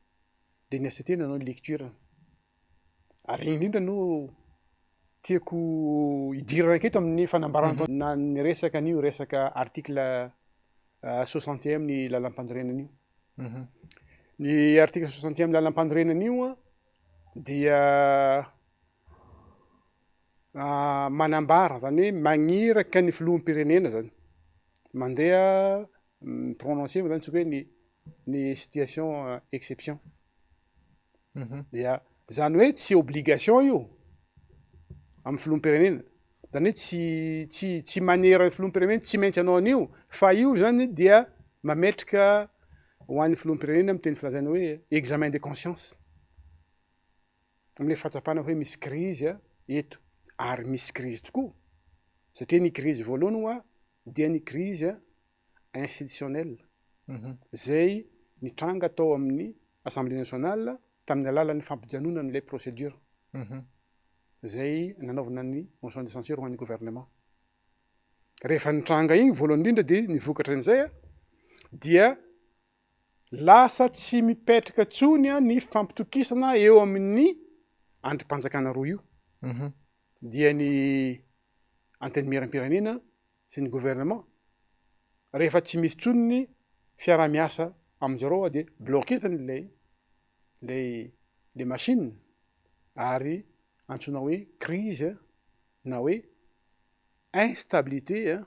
Speaker 2: dia ny ACT nanao ny lecture. Ary indrindra no tiako hidirana aketo amin'ny fanambarana na ny resaka an'io resaka article 60e ny lalam-panorenana io. Ny article 60e lalam-panorenana io dia manambara zany hoe magniraka ny filoham-pirenena zany mandeha prononcer zany tsika hoe ny situation exception. Dia zany hoe tsy obligation io amin'ny filoham-pirenena zany hoe tsy manera filoham-pirenena tsy maintsy anao an'io fa io zany dia mametraka ho an'ny filoham-pirenena amin'ny teny filazana hoe examen de conscience amin'ilay fahatsapana hoe misy crise eto. Ary misy crise tokoa satria ny crise voalohany dia ny crise institutionnelle zay nitranga tao amin'ny assemblée nationale tamin'ny alalan'ny fampijanona n'ilay procédure zay nanaovana ny motion de censure ho an'ny gouvernement. Rehefa nitranga iny voalohany indrindra dia nivokatra an'izay dia lasa tsy mipetraka tsony ny fampitokisana eo amin'ny andrim-panjakana roa io. Dia ny antenimiera-pirenena sy ny gouvernement. Rehefa tsy misy tsony ny fiara-miasa amin'izareo dia bloquezany le machine ary antsoina hoe crise na hoe instabilité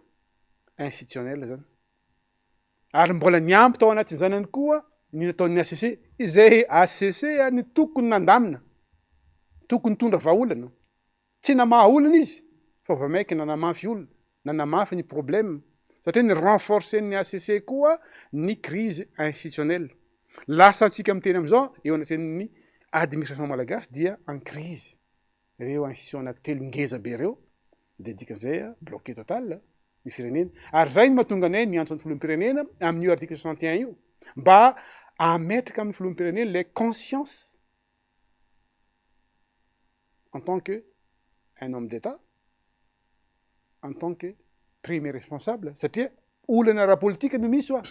Speaker 2: institutionnelle zany. Ary mbola niampy tao anatin'izany ihany koa ny nataon'ny ACC izay ACC ny tokony nandamina tokony tondra vahaolana tsy namaha olona izy fa vamaiky nanamafy olona, nanamafy ny problème satria ny renforcer ny ACC koa ny crise institutionnelle. Lasa antsika miteny am'izao eo anatin'ny administration malagasy dia en crise. Reo institution anankitelo ngeza be reo de dikan'izay bloqué total ny firenena. Ary zay ny mahatonga anay miantso ny filoham-pirenena amin'io article 61 io mba ametraka amin'ny filoham-pirenena les conscience en tant que un homme d'État, en tant que premier responsable satria olana ara politika no misy oa.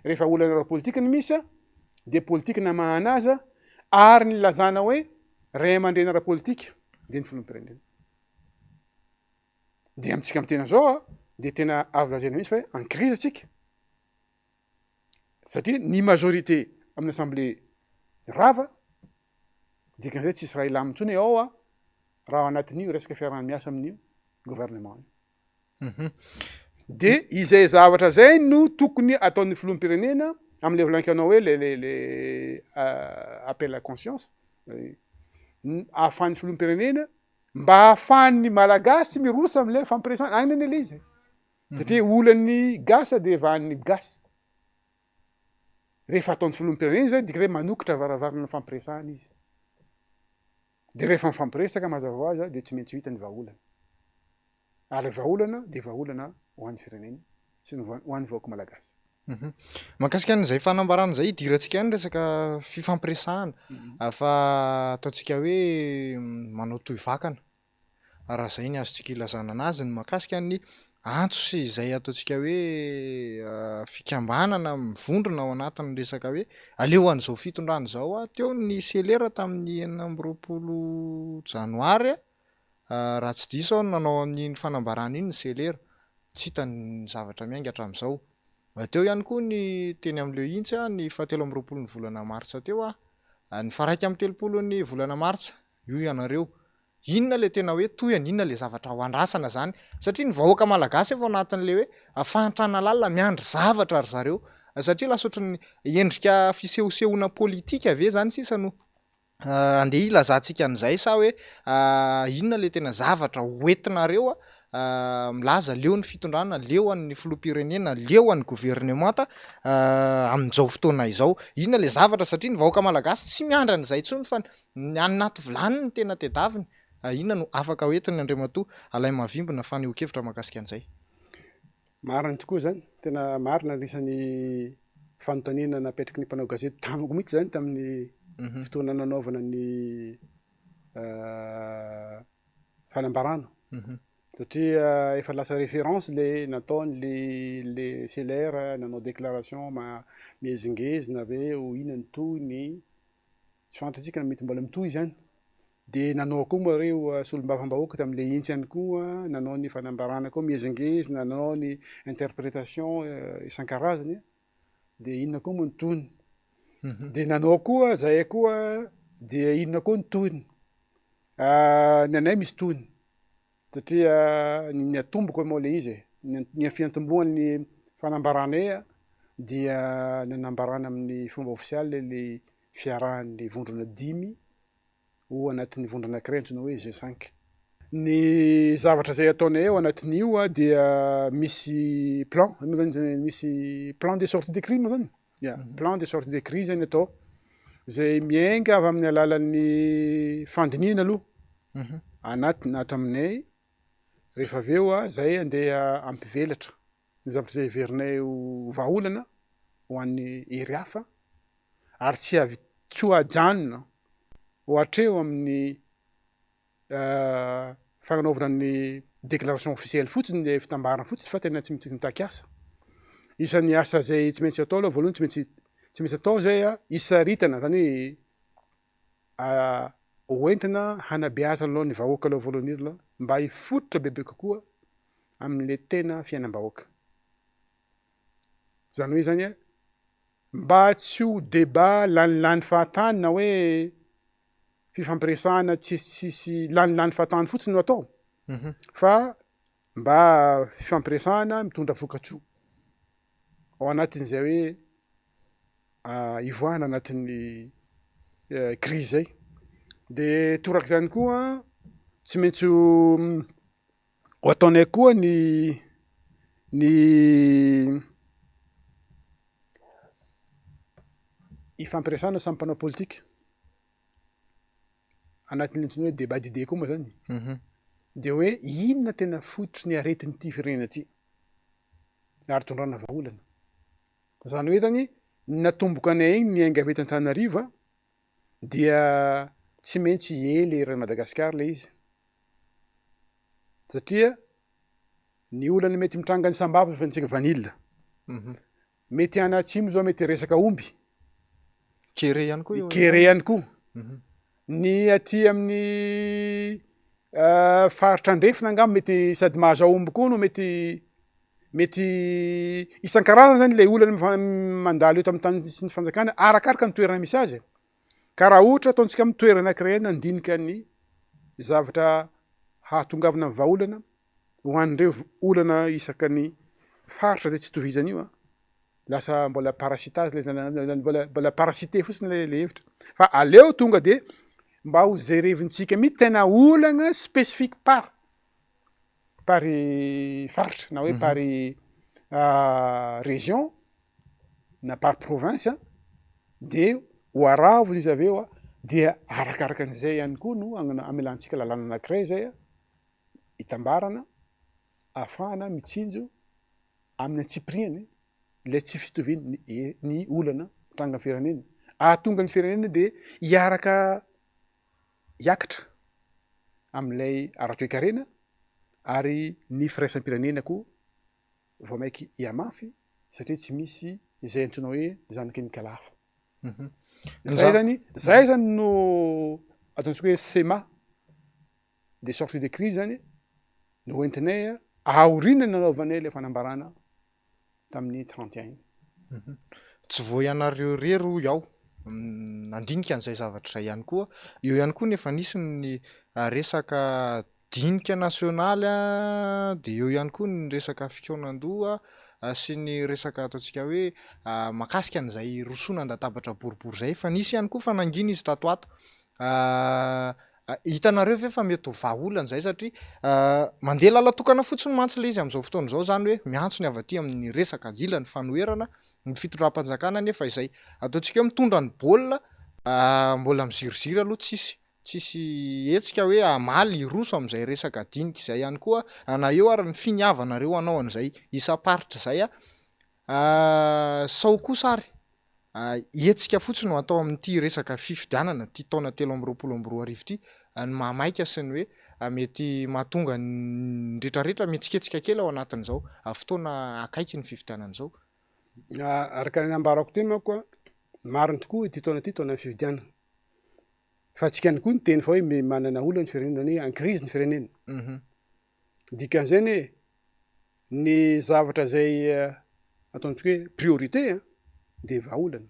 Speaker 2: Rehefa olana ara politika no misy de politika namahana azy ary ny lazana hoe ray aman-dreny ara politika de ny filoham-pirenena. De amintsika mitena zao de tena avy lazena mihitsy fa en crise atsika satria ny majorité amin'ny assemblée rava dikan'izay tsisy raha ilamy intsony ao raha anatin'io resaka fiaraha-miasa amin'io gouvernement. De izay zavatra zay no tokony ataon'ny filoham-pirenena am'le volankanao hoe le appel à conscience ahafahan'ny filoham-pirenena mba ahafahan'ny malagasy mirosa am'le fampiresana agny neny le izy satria olany gasa de vahan'ny gasy. Rehefa ataon'ny filoham-pirenena zay dika hoe manokatra varavarana fampiresana izy. De rehefa mifampiresaka mazava ho azy de tsy maintsy hita ny vahaolana. Ary vahaolana de vahaolana ho an'ny firenena sy ho an'ny vahoaka malagasy.
Speaker 1: Mahakasika an'izay fanambarana zay idirantsika ny resaka fifampiresahana afa ataontsika hoe manao tohy vakana. Raha zay ny azontsika ilazana anazy ny mahakasika ny antso sy izay ataontsika hoe fikambanana mivondrona ao anatin'ny resaka hoe aleo an'izao fitondrana zao teo ny selera tamin'ny 20 janoary raha tsy diso nanao ny fanambarana iny ny selera tsy hitany zavatra miainga hatramin'izao. Teo ihany koa ny teny am'leo intsy ny 17 ny volana martsa teo ny faraika amin'ny 30 ny volana martsa io ianareo. Inona le tena hoe toyana, inona le zavatra ho andrasana zany satria ny vahoaka malagasy efa anatin'le hoe afahantrana lalina miandry zavatra ry zareo satria lasa ohatran'ny endrika fisehosehoana politika ave zany sisa no andeha ilazantsika an'izay sa hoe inona le tena zavatra hoentinareo milaza leo ny fitondrana, leo an'ny filoham-pirenena, leo an'ny gouvernemanta amin'izao fotoana izao. Inona le zavatra satria ny vahoaka malagasy tsy miandra an'izay intsony fa ny anaty vilany ny tena tedaviny. Inona no afaka hoentiny Andriamatoa Alain Mavimbina faneho-kevitra mahakasika an'izay?
Speaker 2: Marina tokoa zany, tena marina anisan'ny fanontaniana napetraky ny mpanao gazety tamiko mihitsy zany tamin'ny fotoana nanaovana ny fanambarana. Satria efa lasa référence le nataony le CLR nanao déclaration miezingezina hoe ho inona ny toy ny tsy fantatsika mety mbola mitohy zany. De nanao koa moa reo solombavam-bahoaka tam'le intsy ihany koa nanao ny fanambarana koa miezingezina, nanao ny interprétation isan-karazany de inona koa moa ny tohiny. De nanao koa zay koa de inona koa ny tohiny. Ny anay misy tohiny satria ny atomboko moa le izy ny fiantombohan'ny fanambaranay dia nanambarana amin'ny fomba ofisialy le fiarahan'ny vondrona 10 ho anatin'ny vondrona anankiray antsoina hoe G5. Ny zavatra zay ataonay ao anatin'io dia misy plan, misy plan de sortie de crise moa zany. Plan de sortie de crise zany atao zay miainga avy amin'ny alalan'ny fandiniana aloha anatiny ato aminay. Rehefa avy eo zay andeha ampivelatra ny zavatra zay heverinay ho vahaolana ho an'ny hery hafa ary tsy ho ajanona ho hatreo amin'ny fagnanovana ny déclaration officielle fotsiny le fitambarana fotsiny fa tena tsy mitaky asa. Isan'ny asa zay tsy maintsy atao aloha voalohany tsy maintsy atao zay isaritana zany hoe hoentina hanabeazana aloha ny vahoaka aloha voalohany aloha mba hifototra bebe kokoa amin'le tena fiainam-bahoaka. Zany hoe zany mba tsy ho débat lanilany fahatany na hoe fifampiresahana tsisy lanilany fahatany fotsiny no atao fa mba fifampiresahana mitondra vokatsoa ao anatin'izay hoe ivoahana anatin'ny crise zay. De torak'izany koa tsy maintsy ho ataonay koa ny ifampiresana samy mpanao politika anatin'ny antsoina hoe débat d'idées koa moa zany. De hoe inona tena fototry ny aretin'ity firenena ty ary tondrana vahaolana. Zany hoe zany natomboka anay iny miainga avy eto Antananarivo dia tsy maintsy ely ery Madagasikara le izy. Satria ny olana mety mitranga ny sambava fa ntsika vanilla. Mety any atsimo zao mety resaka omby.
Speaker 1: Kere ihany koa io.
Speaker 2: Kere ihany koa. Ny aty amin'ny faritra andrefina angamba mety sady mahazo aomby koa no mety isan-karazany zany le olana mandalo eto amin'ny tany sy ny fanjakana arakaraka ny toerana misy azy. Ka raha ohatra ataontsika amin'ny toerana anankiray nandinika ny zavatra hahatongavana amin'ny vahaolana ho an'ireo olana isaka ny faritra zay tsy tovizany io lasa mbola parasitage mbola parasité fotsiny le hevitra. Fa aleo tonga de mba ho jerevintsika mihitsy tena olana spécifique par faritra na hoe par région na par province de ho aravo izy aveo dia arakaraka an'izay ihany koa no amelantsika lalàna anankiray zay hitambarana ahafahana mitsinjo amin'ny antsipiriany le tsy fitoviany ny olana mitranga ny firenena. Ahatonga ny firenena de hiaraka hiakatra amin'ilay ara-toe-karena ary ny firaisam-pirenena koa vao maiky hiamafy satria tsy misy izay antsoina hoe zanaky ny kalafa. Zay zany no ataontsika hoe schéma de sortie de crise zany no entinay aoriana nanaovanay le fanambarana tamin'ny 31.
Speaker 1: Tsy voianareo rery iaho nandinika an'izay zavatra zay ihany koa. Io ihany koa nefa nisy ny resaka dinika nasionaly de eo ihany koa ny resaka fikonan-doha sy ny resaka ataontsika hoe mahakasika an'izay rosoana andatabatra boribory zay. Fa nisy ihany koa fanangina izy tato ato. Hitanareo ve fa mety ho vahaolana zay satria mandeha lalatokana fotsiny mantsy le izy amin'izao fotoana zao zany hoe miantso ny avy aty amin'ny resaka ilany fanoherana ny fitondram-panjakana nefa izay ataontsika hoe mitondra ny baolina mbola miziriziry aloha tsisy hetsika hoe amaly roso amin'izay resaka dinika izay ihany koa na eo ary ny finiavanareo anao an'izay isam-paritra zay sao kosa ary hetsika fotsiny no atao amin'ity resaka fifidianana ty taona 2024 ty ny mahamaika sy ny hoe mety mahatonga ny rehetrarehetra mihetsiketsika kely ao anatin'izao fotoana akaiky ny fifidianana zao.
Speaker 2: Araka ny ambarako teny manko mariny tokoa ity taona ty taona fifidianana. Fa tsika ihany koa ny teny fa hoe manana olana ny firenena zany en crise ny firenena. Dikan'izany ny zavatra zay ataontsika hoe priorité de vahaolana.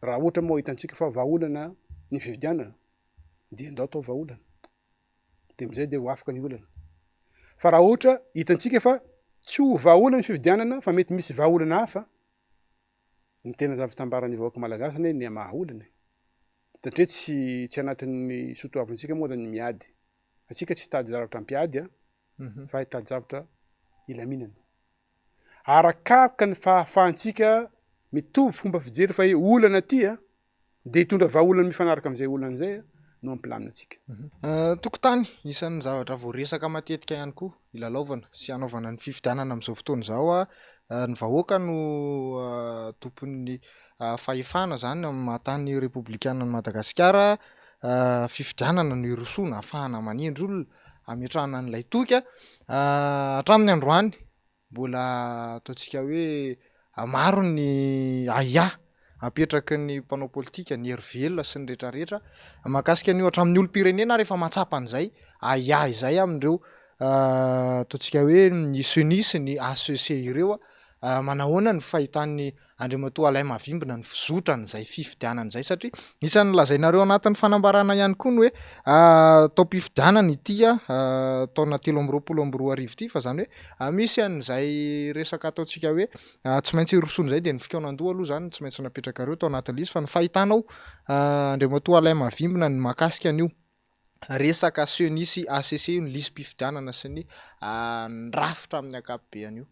Speaker 2: Raha ohatra moa hitantsika fa vahaolana ny fifidianana de andao atao vahaolana. De am'izay de ho afaka ny olana. Fa raha ohatra hitantsika fa tsy ho vahaolana ny fifidianana fa mety misy vahaolana hafa ny tena zavatra tambarany vahoaka malagasy ny mahaolana. Satria tsy anatin'ny soatoavintsika moa zany miady. Atsika tsy tady zavatra ampiady fa hitady zavatra ilaminana. Arakaraka ny fahafahantsika mitovy fomba fijery fa olana ty de hitondra vahaolana mifanaraka amin'izay olana zay no ampilamina atsika.
Speaker 1: Tokotany isan'ny zavatra voaresaka matetika ihany koa ilalaovana sy anaovana ny fifidianana amin'izao fotoana izao ny vahoaka no tompon'ny fahefana zany amin'ny mahatany republikana ny Madagasikara fifidianana no irosoana ahafahana manindry olona ametrahana an'ilay toka hatramin'ny androany mbola ataontsika hoe maro ny apetraky ny mpanao politika ny hery velona sy ny rehetrarehetra mahakasika ny hatramin'ny olom-pirenena rehefa mahatsapa an'izay izay amin'ireo ataontsika hoe ny CENI sy ny ACC ireo manahoana ny fahitan'ny Andriamatoa Alain Mavimbina ny fizotrany izay fifidianana izay satria isan'ny lazainareo anatin'ny fanambarana ihany koa ny hoe taom-pifidianana ity taona 2024 ity fa zany hoe misy an'izay resaka ataontsika hoe tsy maintsy irosony izay de ny fikonan-doha aloha zany tsy maintsy napetraka ireo tao anatin'izy fa ny fahitanao Andriamatoa Alain Mavimbina ny mahakasika an'io resaka sionisy ACC io ny lisy mpifidianana sy ny nirafitra amin'ny akapobeany io.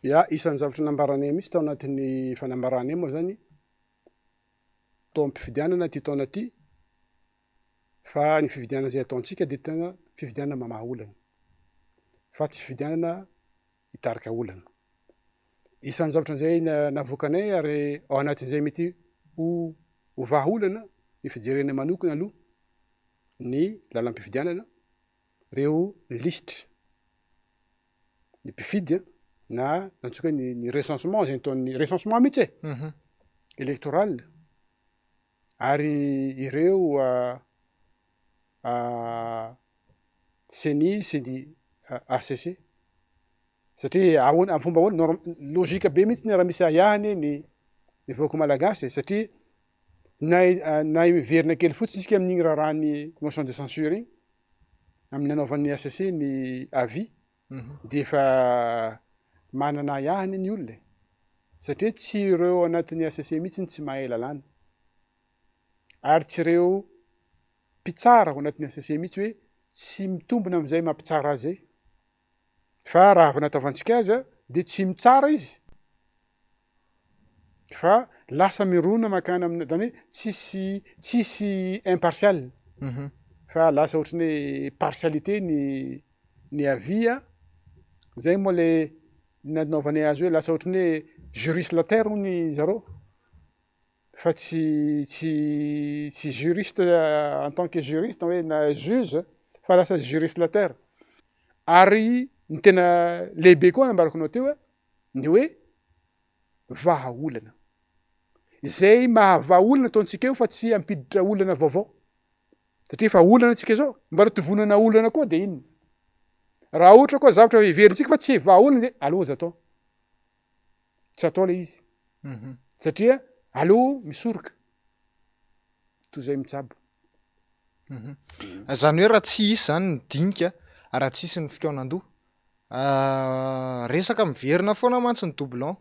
Speaker 2: Ya, isan'ny zavatra nambaranay mihitsy tao anatin'ny fanambaranay moa zany tao am-pifidianana ty taona ty fa ny fifidianana zay ataontsika de tena fifidianana mamaha olana fa tsy fifidianana hitarika olana. Isan'ny zavatra zay navoakanay ary ao anatin'izay mety ho vaha olana ny fijerenay manokana aloha ny lalam-pifidianana reo lisitra ny mpifidy na antsoika ny recensement zay ataon'ny recensement mihitsy électoral ary ireo CENI sy ny ACC satria ahoana amin'ny fomba ahoana logika be mihitsy raha misy ahahany ny vahoaka malagasy satria na iverina kely fotsiny isika amin'igny raharahany motion de censure igny amin'ny anaovan'ny ACC ny avis de efa manana ahahany ny olona satria tsy ireo anatin'ny ACC mihitsy tsy mahay lalàna ary tsy ireo mpitsara ao anatin'ny ACC mihitsy hoe tsy mitombona am'izay mampitsara azy zay fa raha avy nataovantsika azy de tsy mitsara izy fa lasa mirona makany amina zany hoe tsisy impartial fa lasa ohatrany hoe partialité ny avis zay moa le nanaovanay azy hoe lasa ohatrany hoe jurislateur ny zareo fa tsy juriste en tant que juriste hoe na juge fa lasa jurislateur. Ary ny tena lehibe koa nambarako teo ny hoe vaha olana zay mahavaha olana ataontsika eo fa tsy ampiditra olana vaovao satria fa olana antsika zao mba tovonana olana koa de inona raha ohatra koa zavatra iverintsika fa tsy vaha olana de allo aza atao tsy atao le izy satria allo misoroka toy zay mitsabo.
Speaker 1: Zany hoe raha tsy isy zany ny dinika raha tsy isy ny fikaonan-doha resaka miverina foana mantsy ny doublon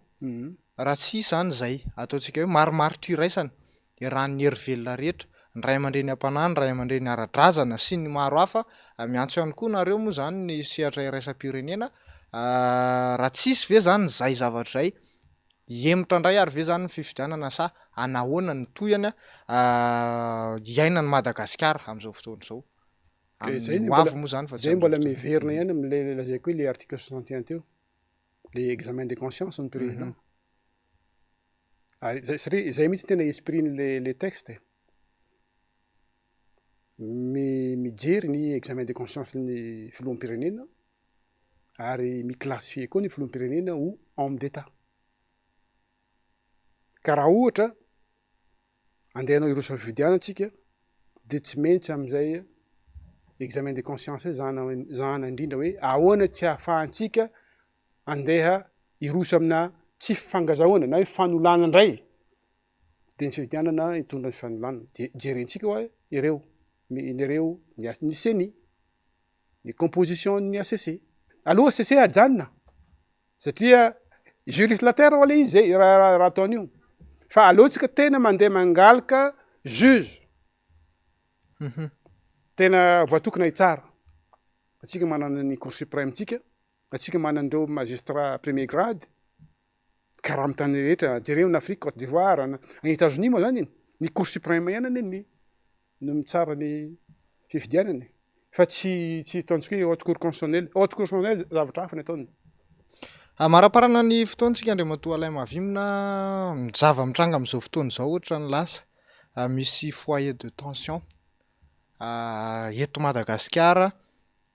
Speaker 1: raha tsy isy zany zay ataontsika hoe marimaritra iraisana iarahan'ny hery velona rehetra ny ray aman-dreny am-panahy ny ray aman-dreny ara-drazana sy ny maro hafa miantso ihany koa nareo moa zany ny sehatra iraisam-pirenena raha tsy isy ve zany zay zavatra zay hemotra indray ary ve zany ny fifidianana sa anahoana ny toyana iaina ny Madagasikara am'izao fotoana izao hoavy moa zany fa
Speaker 2: zay mbola miverina ihany am'le lazaiko hoe le article 61 teo le examen de conscience ny président ary satria zay mihitsy tena esprit le texte mijery ny examen de conscience ny filoham-pirenena ary miclassifie koa ny filoham-pirenena ho homme d'état ka raha ohatra andehanao iroso fifidianana antsika de tsy maintsy am'izay examen de conscience zahana indrindra hoe ahoana tsy ahafahantsika andeha iroso amina tsy fifangazahoana na hoe fanolana indray de ny fifidianana hitondra ny fanolana de jerentsika hoe ireo ny CENI ny composition ny ACC aloha ACC ajanona satria jurislateur wala izy zay raha ataon'io fa aleontsika tena mandeha mangalaka juge tena voatokana hitsara atsika manana ny cour suprême tsika atsika manan'ireo magistrat premier grade karaha amin'ny tany rehetra jereo en Afrique Côte d'Ivoire any États-Unis moa zany ny cour suprême ihany no mitsara ny fifidianana fa tsy ataontsika hoe haute cour constitutionnelle zavatra hafa ny ataony.
Speaker 1: Maraparana ny fotoantsika Andriamatoa Alain Mavimona mijava mitranga amin'izao fotoana izao ohatra ny lasa misy foyer de tension eto Madagasikara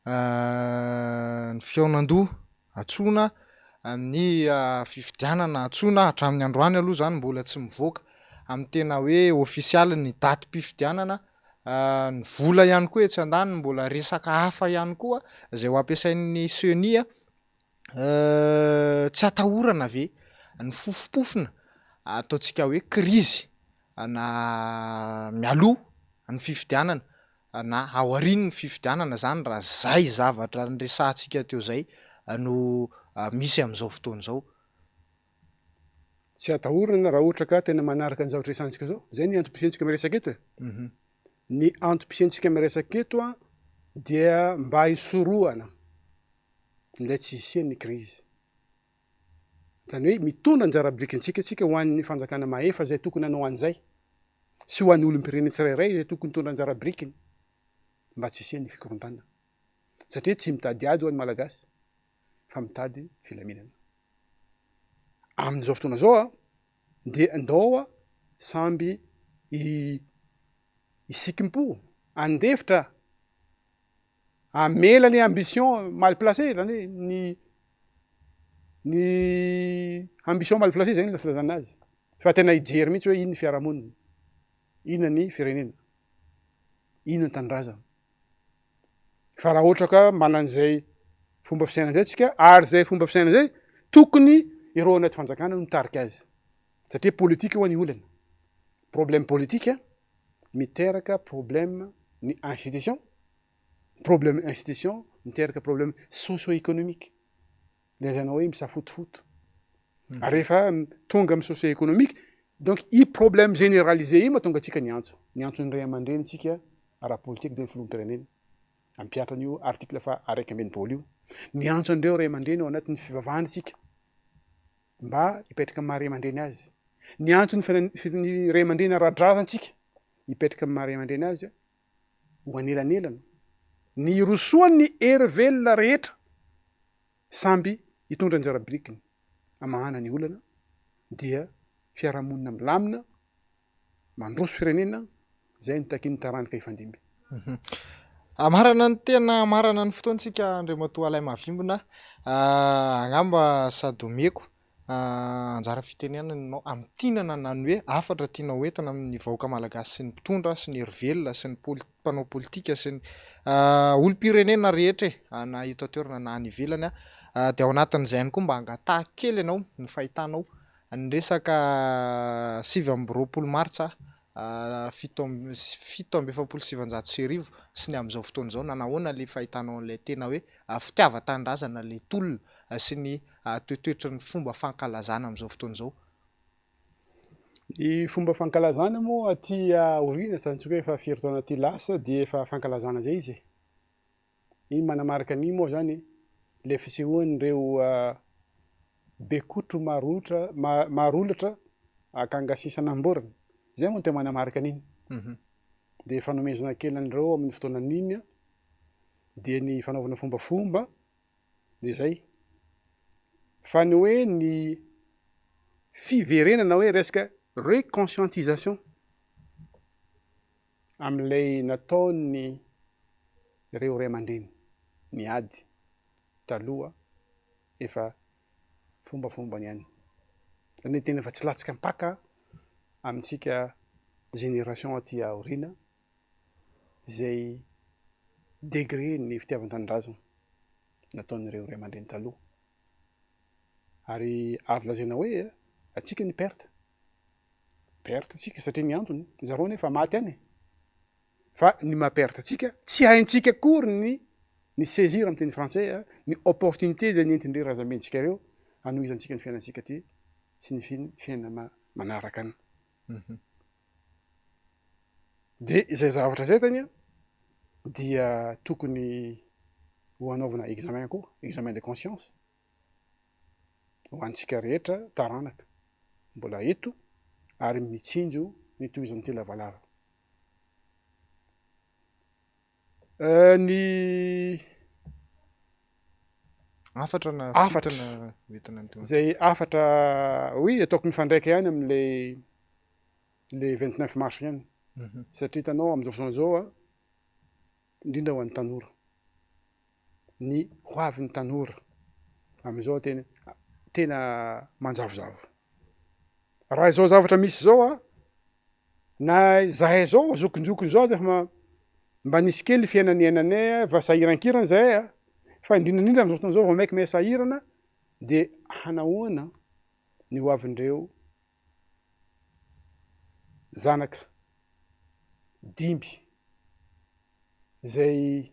Speaker 1: ny fihaonan-doha antsoina ny fifidianana antsoina hatramin'ny androany aloha zany mbola tsy mivoaka amin'ny tena hoe ofisialy ny daty mpifidianana ny vola ihany koa etsy andaniny mbola resaka hafa ihany koa zay ho ampiasain'ny CENI tsy atahorana ve ny fofopofina ataontsika hoe krizy na mialoha ny fifidianana na aorian'ny fifidianana zany raha zay zavatra nyresahantsika teo zay no misy am'izao fotoana izao.
Speaker 2: Tsy atahorana raha ohatra ka tena manaraka ny zavatra resantsika zao zay ny antom-pisiantsika miresaka eto ny antom-pisiantsika miresaka eto a dia mba hisorohana ilay tsy hisian'ny krizy. Zany hoe mitondra anjara brikintsika tsika ho an'ny fanjakana mahefa zay tokony hanao an'izay, sy ho an'ny olom-pirenena tsirairay zay tokony mitondra anjara brikiny mba tsy hisian'ny fikorontana. Satria tsy mitady ady ho an'ny malagasy fa mitady filaminana. Amin'izao fotoana zao a dia andao a samby hisikimpo, andefitra, amela ny ambition mal placé, zany hoe ny ambition mal placé zay ny filazana azy. Fa tena hijery mihitsy hoe ino ny fiarahamonina, ino ny firenena, ino ny tanindrazana. Fa raha ohatra ka manan'izay fomba fisaina zay tsika, ary zay fomba fisaina zay tokony ireo anaty fanjakana no mitarika azy. Satria politika ho an'ny olana. Problème politika miteraka problème ny institution, problème institution miteraka problème socio-économique. Le zanao hoe misafotofoto. Ary rehefa tonga amin'ny socio-économique, donc i problème généralisé io mahatonga antsika niantso. Niantson'ny ray aman-dreny tsika ara-politique de ny filoham-pirenena. Ampiatran'io article fa araiky amby enimpolo io. Niantso andreo ray aman-dreny ao anatin'ny fivavahana tsika mba hipetraka amin'ny maha ray aman-dreny azy. Niantso ny ray aman-dreny ara-drazantsika hipetraka amin'ny maha ray aman-dreny azy ho anelanelana. Ny rosoan'ny hery velona rehetra samby hitondra anjara brikiny amahana ny olana dia fiarahamonina milamina, mandroso firenena, zay no takin'ny taranaka ifandimby.
Speaker 1: Amarana ny tena amarana ny fotoantsika Andriamatoa Alay Mavimbona, angamba sady omeko anjara fitenenana ianao amin'ny tinana nany hoe afatra tiana hoentina amin'ny vahoaka malagasy sy ny mpitondra sy ny hery velona sy ny mpanao politika sy ny olom-pirenena rehetra na hita toerana na any ivelany dia ao anatin'izay ihany koa mba hangatah kely ianao ny fahitanao ny resaka 7 Martsa 1797 sy ny amin'izao fotoana izao nanahoana le fahitanao an'ilay tena hoe fitiava-tanindrazana le tolona sy ny toetoetry ny fomba fankalazana amin'izao fotoana izao.
Speaker 2: Ny fomba fankalazana moa aty aoriana santsika hoe efa firy taona aty lasa dia efa fankalazana zay izy. Iny manamarika an'iny moa zany le fisehoan'ireo bekotro marolatra akangasisana amborana. Zay moa tena manamarika an'iny. Dia fanomezana kely an'ireo amin'ny fotoana an'iny dia ny fanaovana fombafomba dia zay. Fa ny hoe ny fiverenana hoe resaka réconscientisation amin'ilay nataony ireo ray aman-dreny ny ady taloha efa fombafombany ihany. Zany hoe tena efa tsy latsaka mpaka amintsika génération aty aoriana zay degré ny fitiavan-tanindrazana nataon'ireo ray aman-dreny taloha. Ary avy lazaina hoe atsika ny perte atsika satria ny antony zareo nefa maty any. Fa ny maha-perte atsika tsy haintsika akory ny saisir amin'ny teny français ny opportunité zay nentin-dre razamentsika ireo hanohizantsika ny fiainantsika ty sy ny fiainana manaraka any. Dia izay zavatra zay tany dia tokony ho anaovana examen koa, examen de conscience ho antsika rehetra taranaka mbola eto ary mitsinjo ny tohizan'ity lavalava. Ny
Speaker 1: afatra na fitana hoentina
Speaker 2: zay afatra oui ataoko mifandraika ihany amin'le 29 mars ihany. Satria hitanao amin'izao fotoana izao indrindra ho an'ny tanora, ny hoavin'ny tanora amin'izao tena manjavozavo. Raha izao zavatra misy izao na zahay zao zokonjokony zao efa mba nisy kely fiainany iainanay vasahiran-kirana zahay fa indrindrandrindra amin'izao fotoana izao vao maiky sahirana dia hanahoana ny hoavin'ireo zanaka dimby zay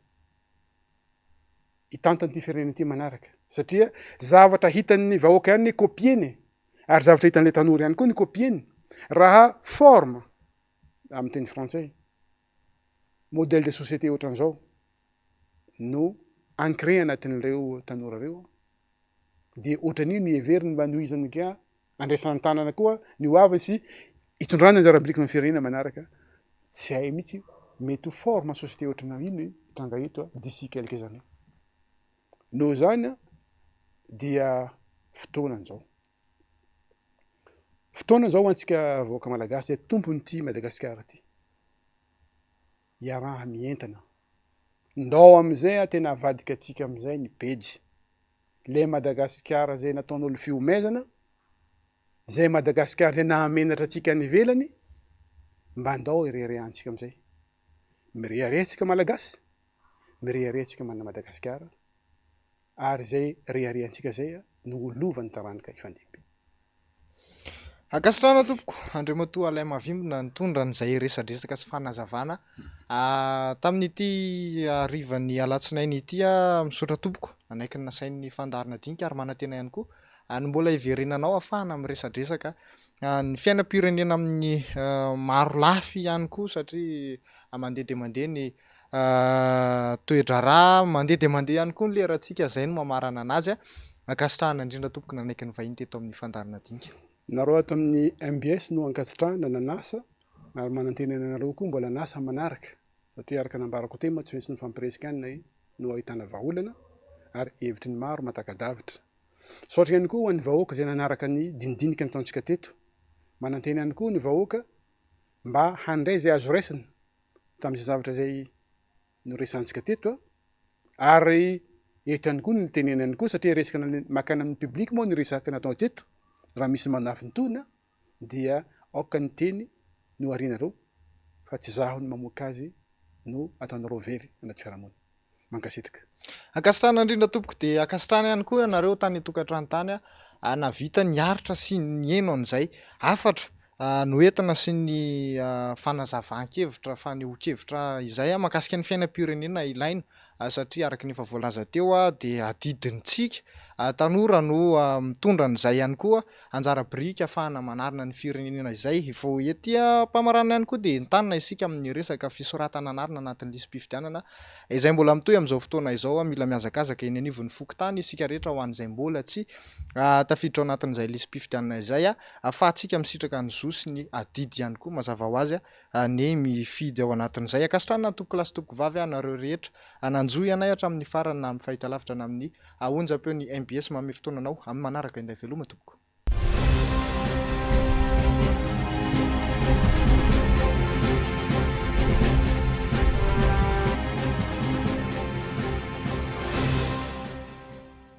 Speaker 2: hitantan'ity firenena ity manaraka. Satria zavatra hitan'ny vahoaka ihany ny kopieny ary zavatra hitan'ilay tanora ihany koa ny kopieny raha forme amin'ny teny français modèle de société ohatran'izao no ancré anatin'ireo tanora reo dia ohatran'io ny heveriny mba nohizany ka andraisany tanana koa ny hoavany sy hitondrana anjara biliky amin'ny firenena manaraka tsy hay mihitsy mety ho forme société ohatrana ino tonga eto d'ici quelques années no zany a dia fotoanan'izao fotoanan'izao antsika vahoaka malagasy tompony ty Madagasikara ty iaraha mientana ndao amizay tena avadika atsika amizay ny pejy le Madagasikara zay nataon'olo fiomezana zay Madagasikara zay nahamenatra atsika any ivelany mba andao ireharehantsika amizay mireharehatsika malagasy mireharehatsika mana Madagasikara ary zay reharehantsika zay no olovany taranaka ifandimby
Speaker 1: akasitrana tompoko Andriamatoa Alaimavimbo nitondra an'izay resadresaka sy fanazavana tamin'ity arivan'ny alatsinainy ity misaotra tompoko anaiky ny nasain'ny fandarina dinika ary manantena ihany koa ny mbola hiverenanao afahana miresadresaka ny fiainam-pirenena amin'ny maro lafy ihany koa satria mandeha dia mandeha ny toe-draharaha mandeha dia mandeha ihany koa ny lerantsika zay no mamarana anazy akasitrahana indrindra tompoko nanaiky ny vahiny teto amin'ny fandarina dinika
Speaker 2: nareo ato amin'ny MBS no ankasitrahana nanasa ary manantenana anareo koa mbola nasa manaraka satria araka nambarako tema tsy maintsy ny fampiresika any no ahitana vahaolana ary hevitry ny maro matakadavitra saotra ihany koa ho an'ny vahoaka zay nanaraka ny dinidinika nataontsika teto manantena ihany koa ny vahoaka mba handray zay azo raisina tamin'izay zavatra zay noresantsika teto ary eto ihany koa ny tenena ihany koa satria resaka makana amin'ny public moa ny resaka natao teto raha misy manafintona dia aoka ny teny no arinareo fa tsy zaho ny mamoaka azy no ataonareo very anaty fiarahamonina mankasitraka
Speaker 1: akasitrana indrindra tompoko dia akasitrana ihany koa ianareo tany tokantrano tany navita ny aritra sy ny eno an'izay afatra noentina sy ny fanazavan-kevitra fanehoan-kevitra izay mahakasika ny fiainam-pirenena ilaina satria araka ny efa voalaza teo dia adidintsika tanora no mitondra an'izay ihany koa anjara biriky ahafahana manarina ny firenena izay vao ety mpamarana ihany koa dia entanina isika amin'ny resaka fisoratana anarina anatin'ny lisam-pifidianana izay mbola mitohy amin'izao fotoana izao mila miazakazaka eny anivon'ny fokontany isika rehetra ho an'izay mbola tsy tafiditra ao anatin'izay lisam-pifidianana izay ahafahantsika misitraka ny zo sy ny adidy ihany koa mazava ho azy ny mifidy ao anatin'izay akasitrana toko lasy toko vavy nareo rehetra nanjoy anay hatramin'ny farany na amin'ny fahitalavitra na amin'ny ahonjam-peo ny MBS manome fotoananao amin'ny manaraka indray veloma tompoko